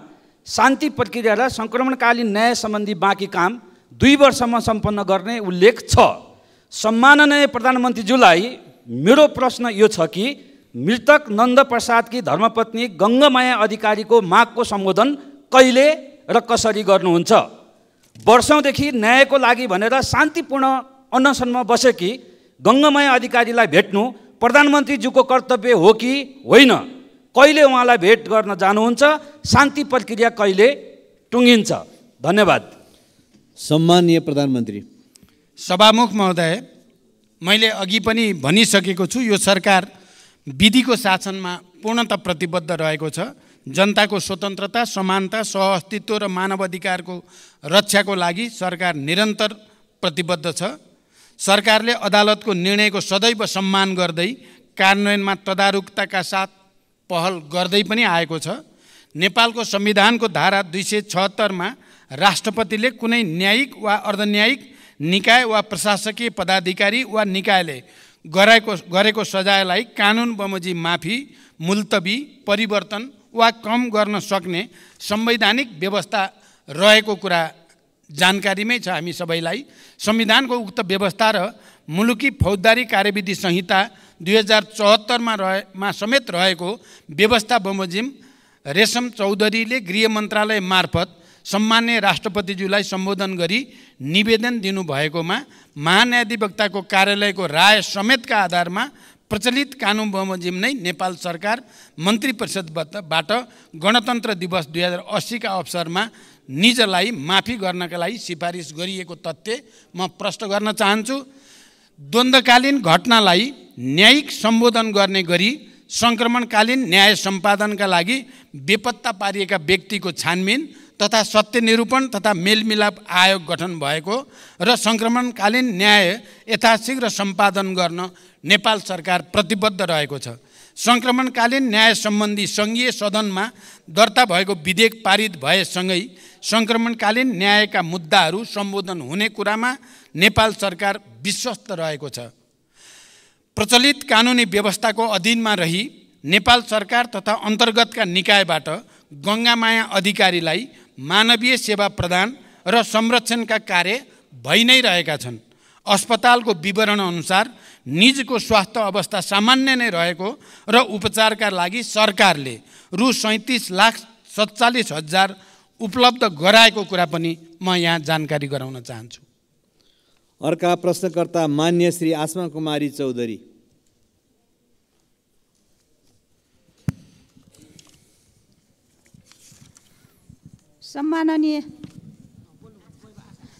शान्ति प्रक्रिया र सङ्क्रमणकालीन न्याय सम्बन्धी बाँकी काम 2 वर्षमा सम्पन्न गर्ने उल्लेख छ। सम्माननीय प्रधानमन्त्रीज्यूलाई मेरो प्रश्न यो छ कि मृतक नन्दप्रसादकी धर्मपत्नी गङ्गमाया अधिकारीको मागको सम्बोधन कहिले र कसरी गर्नुहुन्छ? वर्षौँदेखि न्यायको लागि भनेर शान्तिपूर्ण अनसनमा बसेकी गङ्गमाया अधिकारीलाई भेट्नु प्रधानमन्त्रीज्यूको कर्तव्य हो कि होइन? कहिले उहाँलाई भेट गर्न जानुहुन्छ? शान्ति प्रक्रिया कहिले टुङ्गिन्छ? धन्यवाद। सम्माननीय प्रधानमन्त्री। सभामुख महोदय, मैले अघि पनि भनिसकेको छु, यो सरकार विधिको शासनमा पूर्णतः प्रतिबद्ध रहेको छ। जनताको स्वतन्त्रता, समानता, सहअस्तित्व र मानवाधिकारको रक्षाको लागि सरकार निरन्तर प्रतिबद्ध छ। सरकारले अदालतको निर्णयको सदैव सम्मान गर्दै कार्यान्वयनमा तदारुकताका साथ पहल गर्दै पनि आएको छ। नेपालको संविधानको धारा 276 राष्ट्रपतिले कुनै न्यायिक वा अर्धन्यायिक निकाय वा प्रशासकीय पदाधिकारी वा निकायले गरेको सजायलाई कानुन बमोजिम माफी, मुल्तवी, परिवर्तन वा कम गर्न सक्ने संवैधानिक व्यवस्था रहेको कुरा जानकारीमै छ हामी सबैलाई। संविधानको उक्त व्यवस्था र मुलुकी फौजदारी कार्यविधि संहिता 2074 मा समेत रहेको व्यवस्था बमोजिम रेशम चौधरीले गृह मन्त्रालय मार्फत सम्मान्य राष्ट्रपतिज्यूलाई सम्बोधन गरी निवेदन दिनुभएकोमा महान्यायाधिवक्ताको कार्यालयको राय समेतका आधारमा प्रचलित कानुन बमोजिम नै नेपाल सरकार मन्त्री परिषदबाट गणतन्त्र दिवस 2080 का अवसरमा निजलाई माफी गर्नका लागि सिफारिस गरिएको तथ्य म प्रश्न गर्न चाहन्छु। द्वन्द्वकालीन घटनालाई न्यायिक सम्बोधन गर्ने गरी सङ्क्रमणकालीन न्याय सम्पादनका लागि बेपत्ता पारिएका व्यक्तिको छानबिन तथा सत्य निरूपण तथा मेलमिलाप आयोग गठन भएको र सङ्क्रमणकालीन न्याय यथाशीघ्र सम्पादन गर्न नेपाल सरकार प्रतिबद्ध रहेको छ। सङ्क्रमणकालीन न्याय सम्बन्धी सङ्घीय सदनमा दर्ता भएको विधेयक पारित भएसँगै सङ्क्रमणकालीन न्यायका मुद्दाहरू सम्बोधन हुने कुरामा नेपाल सरकार विश्वस्त रहेको छ। प्रचलित कानुनी व्यवस्थाको अधीनमा रही नेपाल सरकार तथा अन्तर्गतका निकायबाट गङ्गामाया अधिकारीलाई मानवीय सेवा प्रदान र संरक्षणका कार्य भइ नै रहेका छन्। अस्पतालको विवरण अनुसार निजको स्वास्थ्य अवस्था सामान्य नै रहेको र उपचारका लागि सरकारले रु 37,47,000 उपलब्ध गराएको कुरा पनि म यहाँ जानकारी गराउन चाहन्छु। अर्का प्रश्नकर्ता मान्य श्री आसमा कुमारी चौधरी।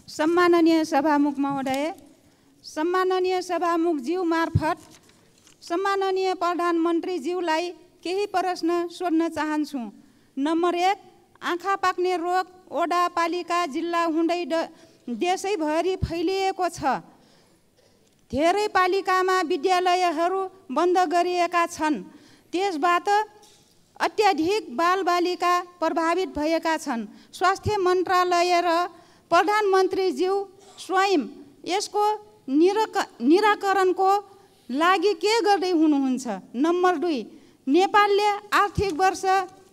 सम्माननीय सभामुख महोदय, सम्माननीय सभामुखज्यू मार्फत सम्माननीय प्रधानमन्त्रीज्यूलाई केही प्रश्न सोध्न चाहन्छु। नम्बर 1, आँखा पाक्ने रोग ओडा पालिका जिल्ला हुँदै देशैभरि फैलिएको छ। धेरै पालिकामा विद्यालयहरू बन्द गरिएका छन्। त्यसबाट अत्याधिक बालबालिका प्रभावित भएका छन्। स्वास्थ्य मन्त्रालय र प्रधानमन्त्रीज्यू स्वयं यसको निराकरणको लागि के गर्दै हुनुहुन्छ? नम्बर 2, नेपालले आर्थिक वर्ष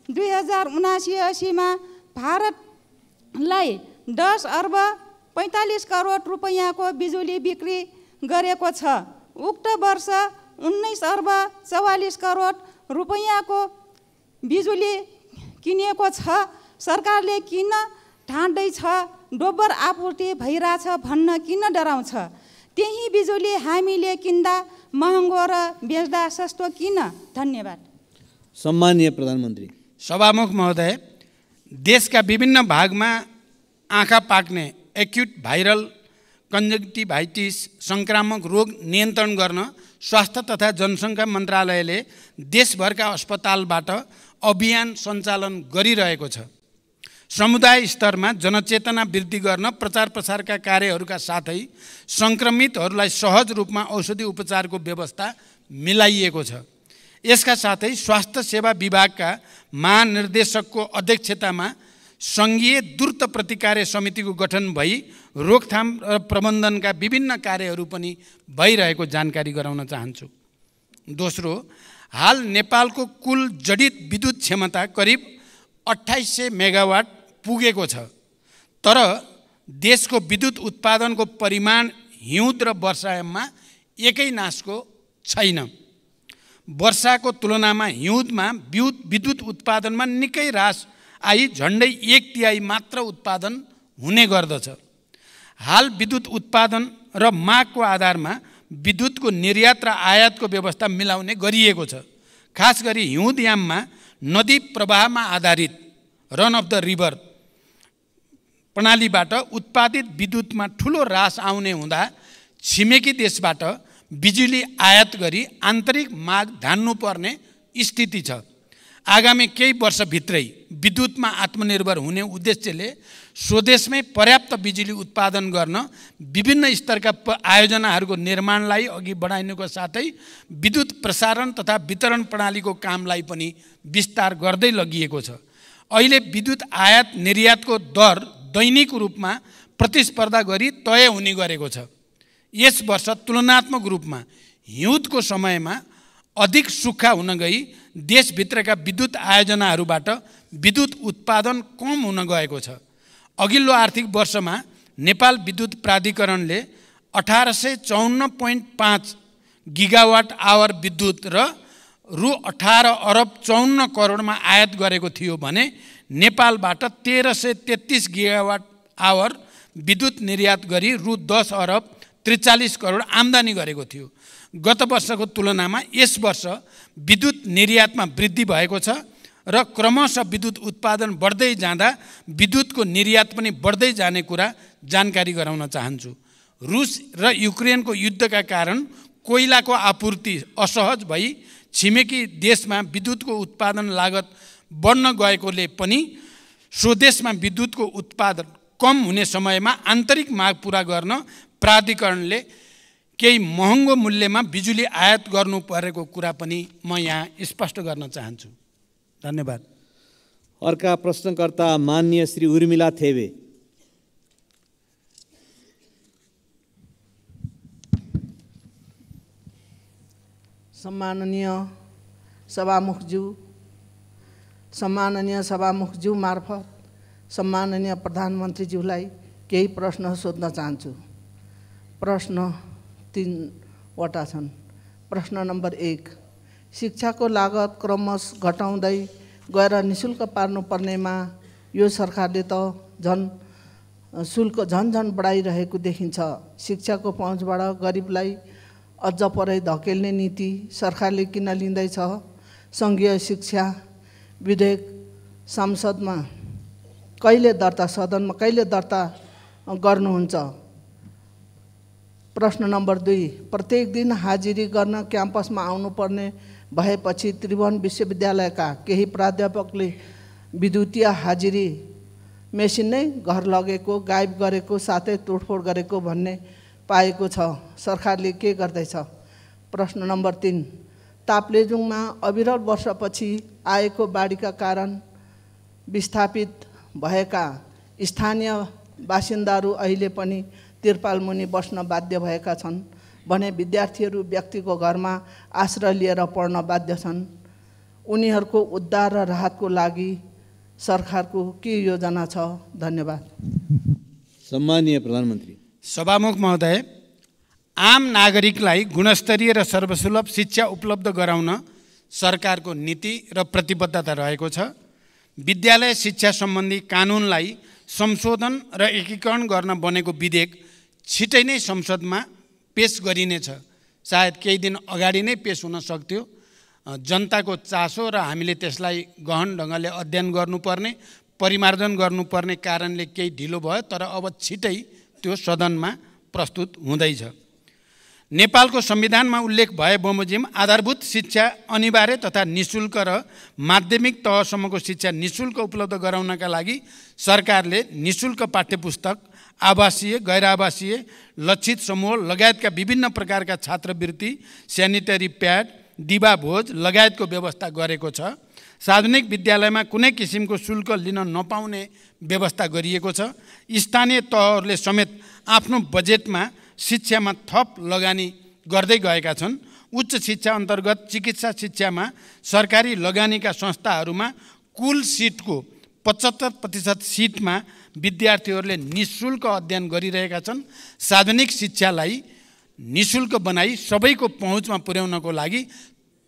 2079-80 मा भारतलाई 10 अर्ब 45 करोड रुपैयाँको बिजुली बिक्री गरेको छ। उक्त वर्ष 19 अर्ब 44 करोड रुपैयाँको बिजुली किनेको छ। सरकारले किन ठान्दैछ दोब्बर आपूर्ति भइरहेछ भन्न किन डराउँछ? त्यही बिजुली हामीले किन्दा महँगो र बेच्दा सस्तो किन? धन्यवाद। सम्माननीय प्रधानमन्त्री। सभामुख महोदय, देशका विभिन्न भागमा आँखा पाक्ने एक्युट भाइरल कन्जक्टिभाइटिस संक्रामक रोग नियन्त्रण गर्न स्वास्थ्य तथा जनसङ्ख्या मन्त्रालयले देशभरका अस्पतालबाट अभियान सञ्चालन गरिरहेको छ। समुदाय स्तरमा जनचेतना वृद्धि गर्न प्रचार प्रसारका कार्यहरूका साथै सङ्क्रमितहरूलाई सहज रूपमा औषधि उपचारको व्यवस्था मिलाइएको छ। यसका साथै स्वास्थ्य सेवा विभागका महानिर्देशकको अध्यक्षतामा सङ्घीय द्रुत प्रतिकार समितिको गठन भई रोकथाम र प्रबन्धनका विभिन्न कार्यहरू पनि भइरहेको जानकारी गराउन चाहन्छु। दोस्रो, हाल नेपालको कुल जडित विद्युत क्षमता करिब 2800 मेगावाट पुगेको छ। तर देशको विद्युत उत्पादनको परिमाण हिउँद र वर्षायाममा एकै नासको छैन। वर्षाको तुलनामा हिउँदमा विद्युत उत्पादनमा निकै ह्रास आई झन्डै 1/3 मात्र उत्पादन हुने गर्दछ। हाल विद्युत उत्पादन र मागको आधारमा विद्युतको निर्यात र आयातको व्यवस्था मिलाउने गरिएको छ। खास गरी हिउँदयाममा नदी प्रवाहमा आधारित रन अफ द रिभर प्रणालीबाट उत्पादित विद्युतमा ठुलो ह्रास आउने हुँदा छिमेकी देशबाट बिजुली आयात गरी आन्तरिक माग धान्नुपर्ने स्थिति छ। आगामी केही वर्षभित्रै विद्युतमा आत्मनिर्भर हुने उद्देश्यले स्वदेशमै पर्याप्त बिजुली उत्पादन गर्न विभिन्न स्तरका आयोजनाहरूको निर्माणलाई अघि बढाइनुको साथै विद्युत प्रसारण तथा वितरण प्रणालीको कामलाई पनि विस्तार गर्दै लगिएको छ। अहिले विद्युत आयात निर्यातको दर दैनिक रूपमा प्रतिस्पर्धा गरी तय हुने गरेको छ। यस वर्ष तुलनात्मक रूपमा हिउँदको समयमा अधिक सुक्खा हुन गई देशभित्रका विद्युत आयोजनाहरूबाट विद्युत उत्पादन कम हुन गएको छ। अघिल्लो आर्थिक वर्षमा नेपाल विद्युत प्राधिकरणले 1854.5 गिगावाट आवर विद्युत र रु 18 अर्ब 54 करोडमा आयात गरेको थियो भने नेपालबाट 1333 गिगावाट आवर विद्युत निर्यात गरी रु 10 अर्ब 43 करोड आम्दानी गरेको थियो। गत वर्षको तुलनामा यस वर्ष विद्युत निर्यातमा वृद्धि भएको छ र क्रमशः विद्युत उत्पादन बढ्दै जाँदा विद्युतको निर्यात पनि बढ्दै जाने कुरा जानकारी गराउन चाहन्छु। रुस र युक्रेनको युद्धका कारण कोइलाको आपूर्ति असहज भई छिमेकी देशमा विद्युतको उत्पादन लागत बढ्न गएकोले पनि स्वदेशमा विद्युतको उत्पादन कम हुने समयमा आन्तरिक माग पूरा गर्न प्राधिकरणले केही महँगो मूल्यमा बिजुली आयात गर्नु परेको कुरा पनि म यहाँ स्पष्ट गर्न चाहन्छु। धन्यवाद। अर्का प्रश्नकर्ता माननीय श्री उर्मिला थेबे। सम्माननीय सभामुखज्यू मार्फत सम्माननीय प्रधानमन्त्रीज्यूलाई केही प्रश्न सोध्न चाहन्छु। प्रश्न 3 वटा छन्। प्रश्न नम्बर 1, शिक्षाको लागत क्रमशः घटाउँदै गएर निशुल्क पार्नुपर्नेमा यो सरकारले त शुल्क झन बढाइरहेको देखिन्छ। शिक्षाको पहुँचबाट गरिबलाई अझ परै धकेल्ने नीति सरकारले किन लिँदैछ? सङ्घीय शिक्षा विधेयक संसदमा सदनमा कहिले दर्ता गर्नुहुन्छ? प्रश्न नम्बर 2, प्रत्येक दिन हाजिरी गर्न क्याम्पसमा आउनुपर्ने भएपछि त्रिभुवन विश्वविद्यालयका केही प्राध्यापकले विद्युतीय हाजिरी मेसिन नै घर लगेको, गायब गरेको, साथै तोडफोड गरेको भन्ने पाएको छ। सरकारले के गर्दैछ? प्रश्न नम्बर 3, ताप्लेजुङमा अविरल वर्षपछि आएको बाढीका कारण विस्थापित भएका स्थानीय बासिन्दाहरू अहिले पनि तिरपाल मुनि बस्न बाध्य भएका छन् भने विद्यार्थीहरू व्यक्तिको घरमा आश्रय लिएर पढ्न बाध्य छन्। उनीहरूको उद्धार र राहतको लागि सरकारको के योजना छ? धन्यवाद। सम्माननीय प्रधानमन्त्री। सभामुख महोदय, आम नागरिकलाई गुणस्तरीय र सर्वसुलभ शिक्षा उपलब्ध गराउन सरकारको नीति र प्रतिबद्धता रहेको छ। विद्यालय शिक्षा सम्बन्धी कानुनलाई संशोधन र एकीकरण गर्न बनेको विधेयक छिटै नै संसदमा पेश गरिनेछ। सायद केही दिन अगाडि नै पेश हुन सक्थ्यो। जनताको चासो र हामीले त्यसलाई गहन ढङ्गले अध्ययन गर्नुपर्ने, परिमार्जन गर्नुपर्ने कारणले केही ढिलो भयो, तर अब छिटै त्यो सदनमा प्रस्तुत हुँदैछ। नेपालको संविधानमा उल्लेख भए बमोजिम आधारभूत शिक्षा अनिवार्य तथा निःशुल्क र माध्यमिक तहसम्मको शिक्षा निःशुल्क उपलब्ध गराउनका लागि सरकारले निःशुल्क पाठ्यपुस्तक, आवासीय, गैर आवासीय, लक्षित समूह लगायतका विभिन्न प्रकारका छात्रवृत्ति, स्यानिटरी प्याड, दिवा भोज लगायतको व्यवस्था गरेको छ। सार्वजनिक विद्यालयमा कुनै किसिमको शुल्क लिन नपाउने व्यवस्था गरिएको छ। स्थानीय तहहरूले समेत आफ्नो बजेटमा शिक्षामा थप लगानी गर्दै गएका छन्। उच्च शिक्षा अन्तर्गत चिकित्सा शिक्षामा सरकारी लगानीका संस्थाहरूमा कुल सिटको 75% सिटमा विद्यार्थीहरूले निःशुल्क अध्ययन गरिरहेका छन्। सार्वजनिक शिक्षालाई निःशुल्क बनाई सबैको पहुँचमा पुर्याउनको लागि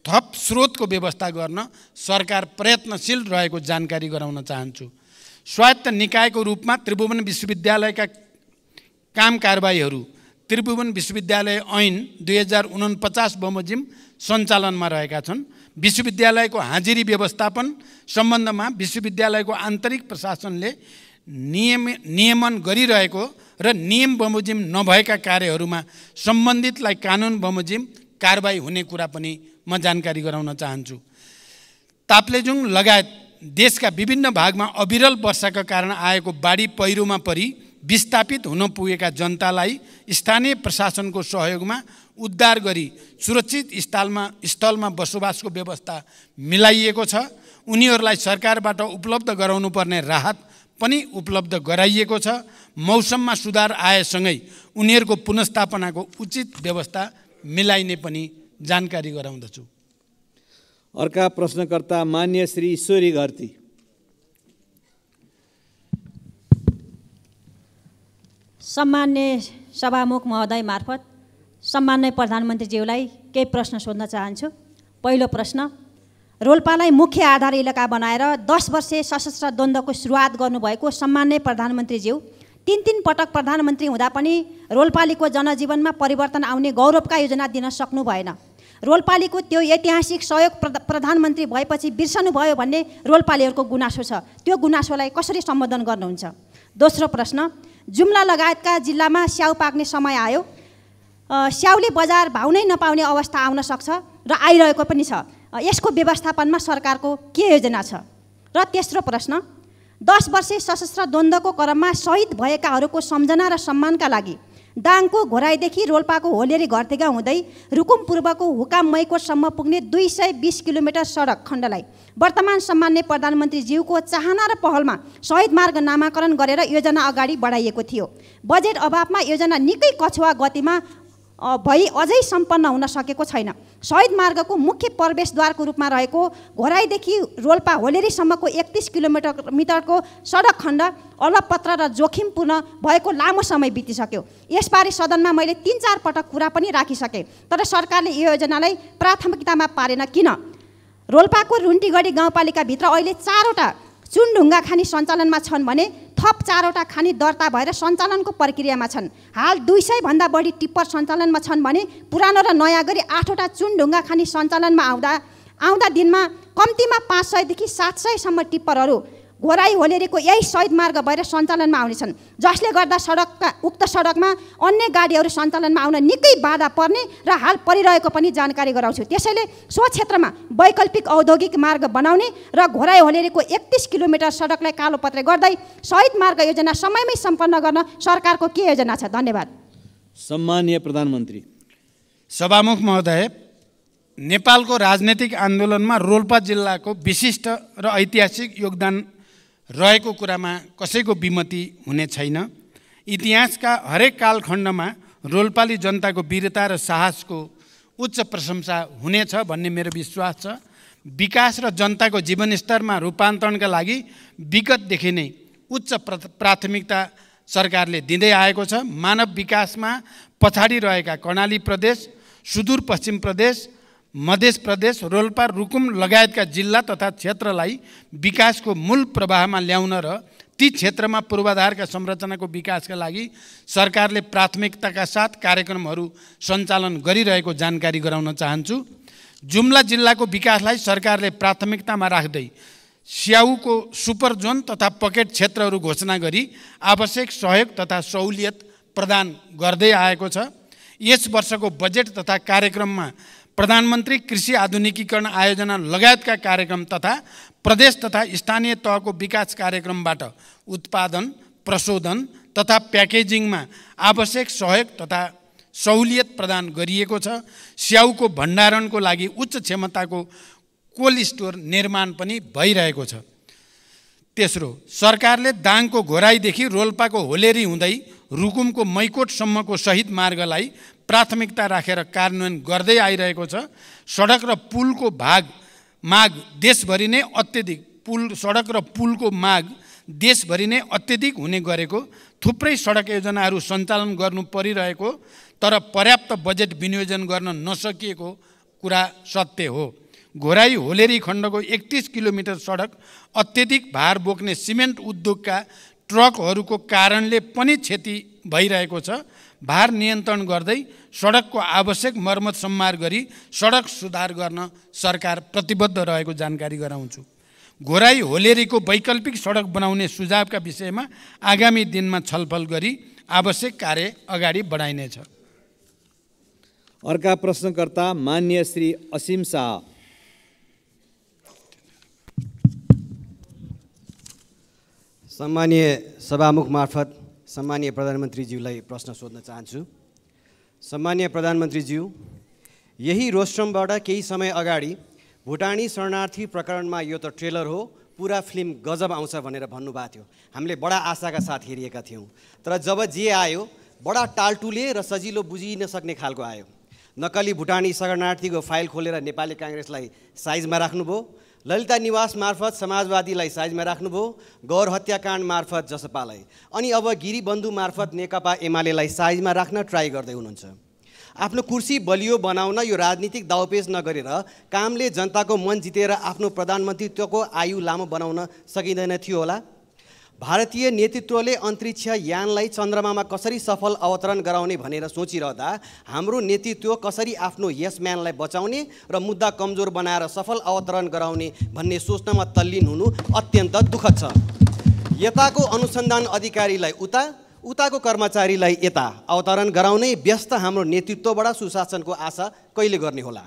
थप स्रोतको व्यवस्था गर्न सरकार प्रयत्नशील रहेको जानकारी गराउन चाहन्छु। स्वायत्त निकायको रूपमा त्रिभुवन विश्वविद्यालयका काम कारबाहीहरू त्रिभुवन विश्वविद्यालय ऐन 2049 बमोजिम सञ्चालनमा रहेका छन्। विश्वविद्यालयको हाजिरी व्यवस्थापन सम्बन्धमा विश्वविद्यालयको आन्तरिक प्रशासनले नियमन गरिरहेको र नियम बमोजिम नभएका कार्यहरूमा सम्बन्धितलाई कानुन बमोजिम कारबाही हुने कुरा पनि म जानकारी गराउन चाहन्छु। ताप्लेजुङ लगायत देशका विभिन्न भागमा अविरल वर्षाका कारण आएको बाढी पहिरोमा परि विस्थापित हुन पुगेका जनतालाई स्थानीय प्रशासनको सहयोगमा उद्धार गरी सुरक्षित स्थलमा बसोबासको व्यवस्था मिलाइएको छ। उनीहरूलाई सरकारबाट उपलब्ध गराउनुपर्ने राहत पनि उपलब्ध गराइएको छ। मौसममा सुधार आएसँगै उनीहरूको पुनर्स्थापनाको उचित व्यवस्था मिलाइने पनि जानकारी गराउँदछु। अर्का प्रश्नकर्ता मान्य श्री ईश्वरी घरती। सम्मान्य सभामुख महोदय मार्फत सम्मान्य प्रधानमन्त्रीज्यूलाई केही प्रश्न सोध्न चाहन्छु। पहिलो प्रश्न, रोल्पालाई मुख्य आधार इलाका बनाएर 10 वर्षे सशस्त्र द्वन्द्वको सुरुवात गर्नुभएको सम्मान्य प्रधानमन्त्रीज्यू 3 पटक प्रधानमन्त्री हुँदा पनि रोल्पालीको जनजीवनमा परिवर्तन आउने गौरवका योजना दिन सक्नु भएन। रोल्पालीको त्यो ऐतिहासिक सहयोग प्रधानमन्त्री भएपछि बिर्सनुभयो भन्ने रोल्पालीहरूको गुनासो छ। त्यो गुनासोलाई कसरी सम्बोधन गर्नुहुन्छ? दोस्रो प्रश्न, जुम्ला लगायतका जिल्लामा स्याउ पाक्ने समय आयो। स्याउले बजार भाउ नै नपाउने अवस्था आउन सक्छ र आइरहेको पनि छ। यसको व्यवस्थापनमा सरकारको के योजना छ? र तेस्रो प्रश्न, 10 वर्षे सशस्त्र द्वन्द्वको क्रममा शहीद भएकाहरूको सम्झना र सम्मानका लागि दाङको घोराईदेखि रोल्पाको होलेरी घरतेगा हुँदै रुकुम पूर्वको हुकाम मैकोटसम्म पुग्ने 220 किलोमिटर सडक खण्डलाई वर्तमान सम्मान्य प्रधानमन्त्रीज्यूको चाहना र पहलमा शहीद मार्ग नामाकरण गरेर योजना अगाडि बढाइएको थियो। बजेट अभावमा योजना निकै कछुवा गतिमा भई अझै सम्पन्न हुन सकेको छैन। शहीद मार्गको मुख्य प्रवेशद्वारको रूपमा रहेको घोराईदेखि रोल्पा होलेरीसम्मको 31 किलोमिटरको सडक खण्ड अलपत्र र जोखिमपूर्ण भएको लामो समय बितिसक्यो। यसबारे सदनमा मैले 3-4 पटक कुरा पनि राखिसकेँ, तर सरकारले यो योजनालाई प्राथमिकतामा पारेन किन? रोल्पाको रुन्टीगढी गाउँपालिकाभित्र अहिले 4वटा चुनढुङ्गा खानी सञ्चालनमा छन् भने थप 4वटा खानी दर्ता भएर सञ्चालनको प्रक्रियामा छन्। हाल 200 भन्दा बढी टिप्पर सञ्चालनमा छन् भने पुरानो र नयाँ गरी 8वटा चुनढुङ्गा खानी सञ्चालनमा आउँदा दिनमा कम्तीमा 500 देखि 700 सम्म टिप्परहरू घोराई होलेरीको यही शहीद मार्ग भएर सञ्चालनमा आउनेछन्, जसले गर्दा उक्त सडकमा अन्य गाडीहरू सञ्चालनमा आउन निकै बाधा पर्ने र हाल परिरहेको पनि जानकारी गराउँछु। त्यसैले सो क्षेत्रमा वैकल्पिक औद्योगिक मार्ग बनाउने र घोराई होलेरीको 31 किलोमिटर सडकलाई कालोपत्रे गर्दै शहीद मार्ग योजना समयमै सम्पन्न गर्न सरकारको के योजना छ? धन्यवाद। सम्माननीय प्रधानमन्त्री। सभामुख महोदय, नेपालको राजनैतिक आन्दोलनमा रोल्पा जिल्लाको विशिष्ट र ऐतिहासिक योगदान रहेको कुरामा कसैको विमति हुने छैन। इतिहासका हरेक कालखण्डमा रोल्पाली जनताको वीरता र साहसको उच्च प्रशंसा हुनेछ भन्ने मेरो विश्वास छ। विकास र जनताको जीवनस्तरमा रूपान्तरणका लागि विगतदेखि नै उच्च प्राथमिकता सरकारले दिँदै आएको छ। मानव विकासमा पछाडि रहेका कर्णाली प्रदेश, सुदूरपश्चिम प्रदेश, मध्य प्रदेश, रोल्पा, रुकुम लगायतका जिल्ला तथा क्षेत्रलाई विकासको मूल प्रवाहमा ल्याउन र ती क्षेत्रमा पूर्वाधारका संरचनाको विकासका लागि सरकारले प्राथमिकताका साथ कार्यक्रमहरू सञ्चालन गरिरहेको जानकारी गराउन चाहन्छु। जुम्ला जिल्लाको विकासलाई सरकारले प्राथमिकतामा राख्दै स्याउको सुपर जोन तथा पकेट क्षेत्रहरू घोषणा गरी आवश्यक सहयोग तथा सहुलियत प्रदान गर्दै आएको छ। यस वर्षको बजेट तथा कार्यक्रममा प्रधानमन्त्री कृषि आधुनिकीकरण आयोजना लगायतका कार्यक्रम तथा प्रदेश तथा स्थानीय तहको विकास कार्यक्रमबाट उत्पादन, प्रशोधन तथा प्याकेजिङमा आवश्यक सहयोग तथा सहुलियत प्रदान गरिएको छ। स्याउको भण्डारणको लागि उच्च क्षमताको कोल्ड स्टोर निर्माण पनि भइरहेको छ। तेस्रो, सरकारले दाङको घोराईदेखि रोल्पाको होलेरी हुँदै रुकुमको मैकोटसम्मको शहीद मार्गलाई प्राथमिकता राखेर कार्यान्वयन गर्दै आइरहेको छ। सडक र पुलको माग देशभरि नै अत्यधिक हुने गरेको, थुप्रै सडक योजनाहरू सञ्चालन गर्नु परिरहेको तर पर्याप्त बजेट विनियोजन गर्न नसकिएको कुरा सत्य हो। घोराई होलेरी खण्डको 31 किलोमिटर सडक अत्यधिक भार बोक्ने सिमेन्ट उद्योगका ट्रकहरूको कारणले पनि क्षति भइरहेको छ। भार नियन्त्रण गर्दै सडकको आवश्यक मर्मत सम्मार गरी सडक सुधार गर्न सरकार प्रतिबद्ध रहेको जानकारी गराउँछु। घोराई होलेरीको वैकल्पिक सडक बनाउने सुझावका विषयमा आगामी दिनमा छलफल गरी आवश्यक कार्य अगाडि बढाइनेछ। अर्का प्रश्नकर्ता मान्य श्री असीम शाह। सम्मानीय सभामुख मार्फत सम्मानीय प्रधानमन्त्रीज्यूलाई प्रश्न सोध्न चाहन्छु। सम्मानीय प्रधानमन्त्रीज्यू, यही रोस्ट्रमबाट केही समय अगाडि भुटानी शरणार्थी प्रकरणमा यो त ट्रेलर हो, पुरा फिल्म गजब आउँछ भनेर भन्नुभएको थियो। हामीले बडा आशाका साथ हेरिएका थियौँ, तर जब जे आयो बडा टालटुले र सजिलो बुझिन सक्ने खालको आयो। नक्कली भुटानी शरणार्थीको फाइल खोलेर नेपाली काङ्ग्रेसलाई साइजमा राख्नुभयो, ललिता निवास मार्फत समाजवादीलाई साइजमा राख्नुभयो, गौर हत्याकाण्ड मार्फत जसपालाई, अनि अब गिरिबन्धु मार्फत नेकपा एमालेलाई साइजमा राख्न ट्राई गर्दै हुनुहुन्छ। आफ्नो कुर्सी बलियो बनाउन यो राजनीतिक दाउपेच नगरेर कामले जनताको मन जितेर आफ्नो प्रधानमन्त्रीत्वको आयु लामो बनाउन सकिँदैन थियो होला। भारतीय नेतृत्वले अन्तरिक्ष यानलाई चन्द्रमामा कसरी सफल अवतरण गराउने भनेर सोचिरहँदा हाम्रो नेतृत्व कसरी आफ्नो यस म्यानलाई बचाउने र मुद्दा कमजोर बनाएर सफल अवतरण गराउने भन्ने सोच्नमा तल्लीन हुनु अत्यन्त दुःखद छ। यताको अनुसन्धान अधिकारीलाई उताको कर्मचारीलाई यता अवतरण गराउने व्यस्त हाम्रो नेतृत्वबाट सुशासनको आशा कहिले गर्ने होला?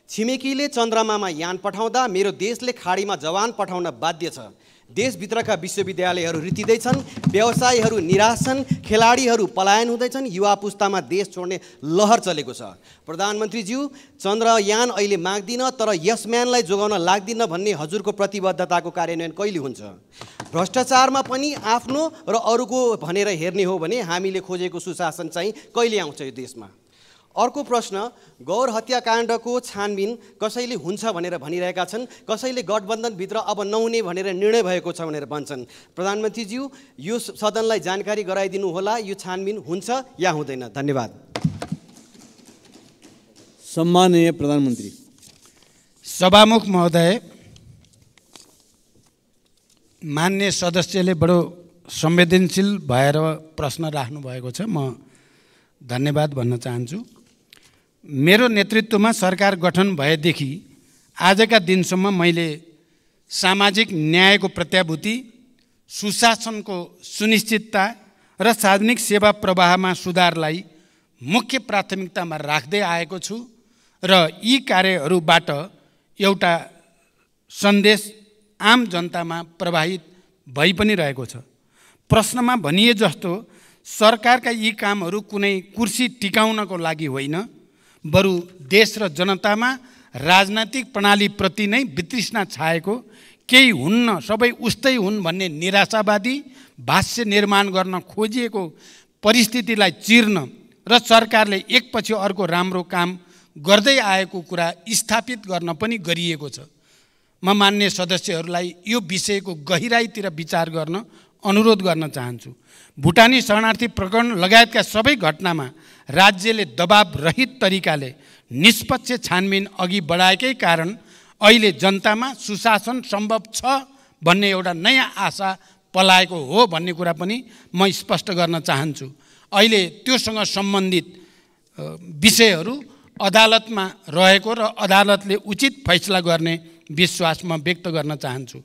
छिमेकीले चन्द्रमामा यान पठाउँदा मेरो देशले खाडीमा जवान पठाउन बाध्य छ। देशभित्रका विश्वविद्यालयहरू रित्तिँदैछन्, व्यवसायीहरू निराश छन्, खेलाडीहरू पलायन हुँदैछन्, युवा पुस्तामा देश छोड्ने लहर चलेको छ। प्रधानमन्त्रीज्यू, चन्द्रयान अहिले माग्दिन तर यस म्यानलाई जोगाउन लाग्दिन भन्ने हजुरको प्रतिबद्धताको कार्यान्वयन कहिले हुन्छ? भ्रष्टाचारमा पनि आफ्नो र अरूको भनेर हेर्ने हो भने हामीले खोजेको सुशासन चाहिँ कहिले आउँछ यो देशमा? अर्को प्रश्न, गौर हत्याकाण्डको छानबिन कसैले हुन्छ भनेर भनिरहेका छन्, कसैले गठबन्धनभित्र अब नहुने भनेर निर्णय भएको छ भनेर भन्छन्। प्रधानमन्त्रीज्यू, यो सदनलाई जानकारी गराइदिनु होला, यो छानबिन हुन्छ या हुँदैन? धन्यवाद। सम्माननीय प्रधानमन्त्री। सभामुख महोदय, मान्य सदस्यले बडो संवेदनशील भएर प्रश्न राख्नु भएको छ, म धन्यवाद भन्न चाहन्छु। मेरो नेतृत्वमा सरकार गठन भएदेखि आजका दिनसम्म मैले सामाजिक न्यायको प्रत्याभूति, सुशासनको सुनिश्चितता र सार्वजनिक सेवा प्रवाहमा सुधारलाई मुख्य प्राथमिकतामा राख्दै आएको छु र यी कार्यहरूबाट एउटा सन्देश आम जनतामा प्रवाहित भइ पनि रहेको छ। प्रश्नमा भनिए जस्तो सरकारका यी कामहरू कुनै कुर्सी टिकाउनको लागि होइन, बरु देश र जनतामा राजनैतिक प्रणालीप्रति नै वितृष्णा छाएको, केही हुन्न सबै उस्तै हुन् भन्ने निराशावादी भाष्य निर्माण गर्न खोजिएको परिस्थितिलाई चिर्न र सरकारले एकपछि अर्को राम्रो काम गर्दै आएको कुरा स्थापित गर्न पनि गरिएको छ। म मान्य सदस्यहरूलाई यो विषयको गहिराईतिर विचार गर्न अनुरोध गर्न चाहन्छु। भुटानी शरणार्थी प्रकरण लगायतका सबै घटनामा राज्यले दबाब रहित तरिकाले निष्पक्ष छानबिन अघि बढाएकै कारण अहिले जनतामा सुशासन सम्भव छ भन्ने एउटा नयाँ आशा पलाएको हो भन्ने कुरा पनि म स्पष्ट गर्न चाहन्छु। अहिले त्योसँग सम्बन्धित विषयहरू अदालतमा रहेको र अदालतले उचित फैसला गर्ने विश्वास म व्यक्त गर्न चाहन्छु।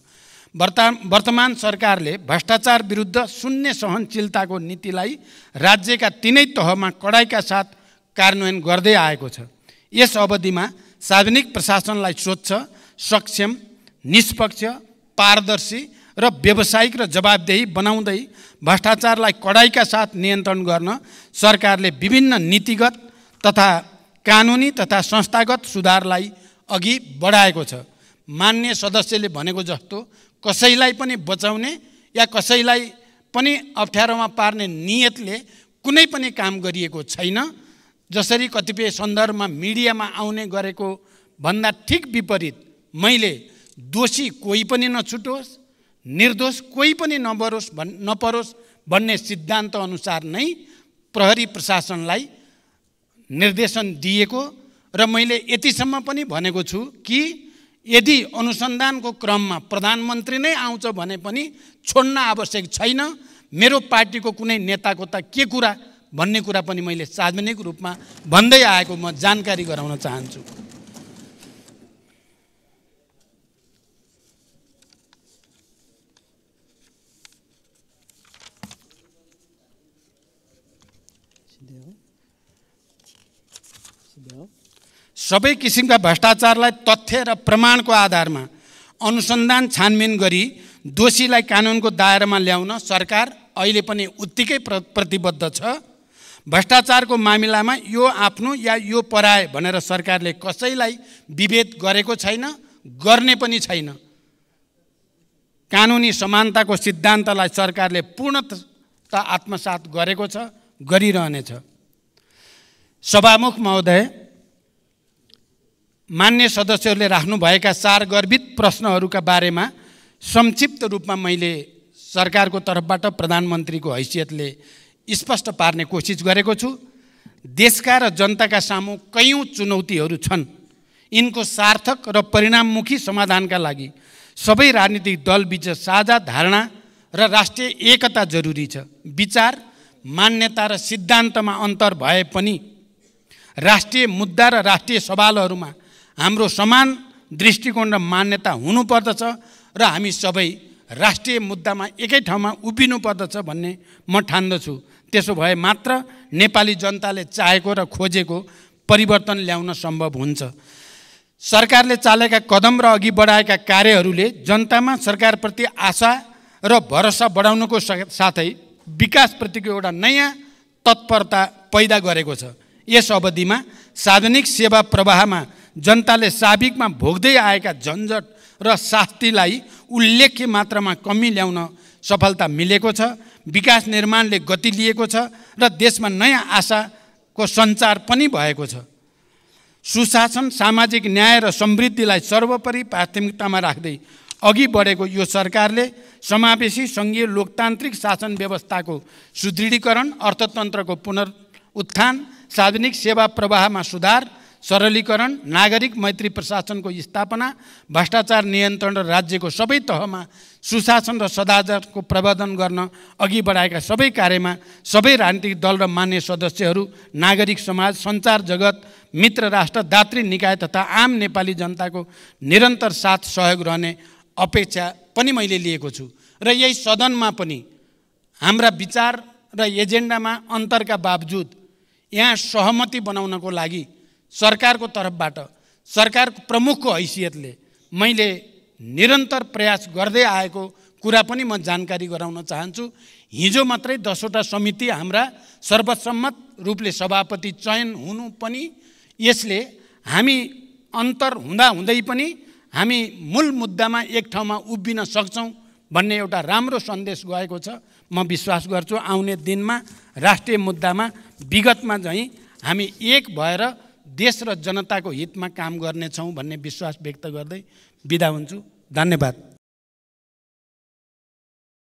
वर्तमान सरकारले भ्रष्टाचार विरुद्ध शून्य सहनशीलताको नीतिलाई राज्यका तीनै तहमा कडाइका साथ कार्यान्वयन गर्दै आएको छ। यस अवधिमा सार्वजनिक प्रशासनलाई स्वच्छ, सक्षम, निष्पक्ष, पारदर्शी र व्यावसायिक र जवाबदेही बनाउँदै भ्रष्टाचारलाई कडाइका साथ नियन्त्रण गर्न सरकारले विभिन्न नीतिगत तथा कानुनी तथा संस्थागत सुधारलाई अघि बढाएको छ। मान्य सदस्यले भनेको जस्तो कसैलाई पनि बचाउने या कसैलाई पनि अप्ठ्यारोमा पार्ने नियतले कुनै पनि काम गरिएको छैन। जसरी कतिपय सन्दर्भमा मिडियामा आउने गरेको भन्दा ठिक विपरीत मैले दोषी कोही पनि नछुटोस्, निर्दोष कोही पनि नपरोस् भन्ने सिद्धान्त अनुसार नै प्रहरी प्रशासनलाई निर्देशन दिएको र मैले यतिसम्म पनि भनेको छु कि यदि अनुसन्धानको क्रममा प्रधानमन्त्री नै आउँछ भने पनि छोड्न आवश्यक छैन। मेरो पार्टीको कुनै नेताको त के कुरा भन्ने कुरा पनि मैले सार्वजनिक रूपमा भन्दै आएको म जानकारी गराउन चाहन्छु। सबै किसिमका भ्रष्टाचारलाई तथ्य र प्रमाणको आधारमा अनुसन्धान छानबिन गरी दोषीलाई कानुनको दायरामा ल्याउन सरकार अहिले पनि उत्तिकै प्रतिबद्ध छ। भ्रष्टाचारको मामिलामा यो आफ्नो या यो पराए भनेर सरकारले कसैलाई विभेद गरेको छैन, गर्ने पनि छैन। कानुनी समानताको सिद्धान्तलाई सरकारले पूर्णतः आत्मसात गरेको छ, गरिरहनेछ। सभामुख महोदय, मान्य सदस्यहरूले राख्नुभएका सारगर्भित प्रश्नहरूका बारेमा संक्षिप्त रूपमा मैले सरकारको तर्फबाट प्रधानमन्त्रीको हैसियतले स्पष्ट पार्ने कोसिस गरेको छु। देशका र जनताका सामु कयौं चुनौतीहरू छन्। यिनको सार्थक र परिणाममुखी समाधानका लागि सबै राजनीतिक दलबीच साझा धारणा र राष्ट्रिय एकता जरुरी छ। विचार, मान्यता र सिद्धान्तमा अन्तर भए पनि राष्ट्रिय मुद्दा र राष्ट्रिय सवालहरूमा हाम्रो समान दृष्टिकोण र मान्यता हुनुपर्दछ र हामी सबै राष्ट्रिय मुद्दामा एकै ठाउँमा उभिनुपर्दछ भन्ने म ठान्दछु। त्यसो भए मात्र नेपाली जनताले चाहेको र खोजेको परिवर्तन ल्याउन सम्भव हुन्छ। सरकारले चालेका कदम र अघि बढाएका कार्यहरूले जनतामा सरकारप्रति आशा र भरोसा बढाउनको साथै विकासप्रतिको एउटा नयाँ तत्परता पैदा गरेको छ। यस अवधिमा सार्वजनिक सेवा प्रवाहमा जनताले साबिकमा भोग्दै आएका झन्झट र शास्तिलाई उल्लेख्य मात्रामा कमी ल्याउन सफलता मिलेको छ। विकास निर्माणले गति लिएको छ र देशमा नयाँ आशाको सञ्चार पनि भएको छ। सुशासन, सामाजिक न्याय र समृद्धिलाई सर्वोपरि प्राथमिकतामा राख्दै अघि बढेको यो सरकारले समावेशी सङ्घीय लोकतान्त्रिक शासन व्यवस्थाको सुदृढीकरण, अर्थतन्त्रको पुनरुत्थान, सार्वजनिक सेवा प्रवाहमा सुधार, सरलीकरण, नागरिक मैत्री प्रशासनको स्थापना, भ्रष्टाचार नियन्त्रण र राज्यको सबै तहमा सुशासन र सदाचारको प्रवर्धन गर्न अघि बढाएका सबै कार्यमा सबै राजनीतिक दल र मान्य सदस्यहरू, नागरिक समाज, सञ्चार जगत, मित्र राष्ट्र, दात्री निकाय तथा आम नेपाली जनताको निरन्तर साथ सहयोग रहने अपेक्षा पनि मैले लिएको छु। र यही सदनमा पनि हाम्रा विचार र एजेन्डामा अन्तरका बावजुद यहाँ सहमति बनाउनको लागि सरकारको तर्फबाट, सरकारको प्रमुखको हैसियतले मैले निरन्तर प्रयास गर्दै आएको कुरा पनि म जानकारी गराउन चाहन्छु। हिजो मात्रै 10वटा समिति हाम्रा सर्वसम्मत रूपले सभापति चयन हुनु पनि यसले हामी अन्तर हुँदै पनि हामी मूल मुद्दामा एक ठाउँमा उभिन सक्छौँ भन्ने एउटा राम्रो सन्देश गएको छ। म विश्वास गर्छु आउने दिनमा राष्ट्रिय मुद्दामा विगतमा चाहिँ हामी एक भएर देश र जनताको हितमा काम गर्नेछौँ भन्ने विश्वास व्यक्त गर्दै बिदा हुन्छु। धन्यवाद।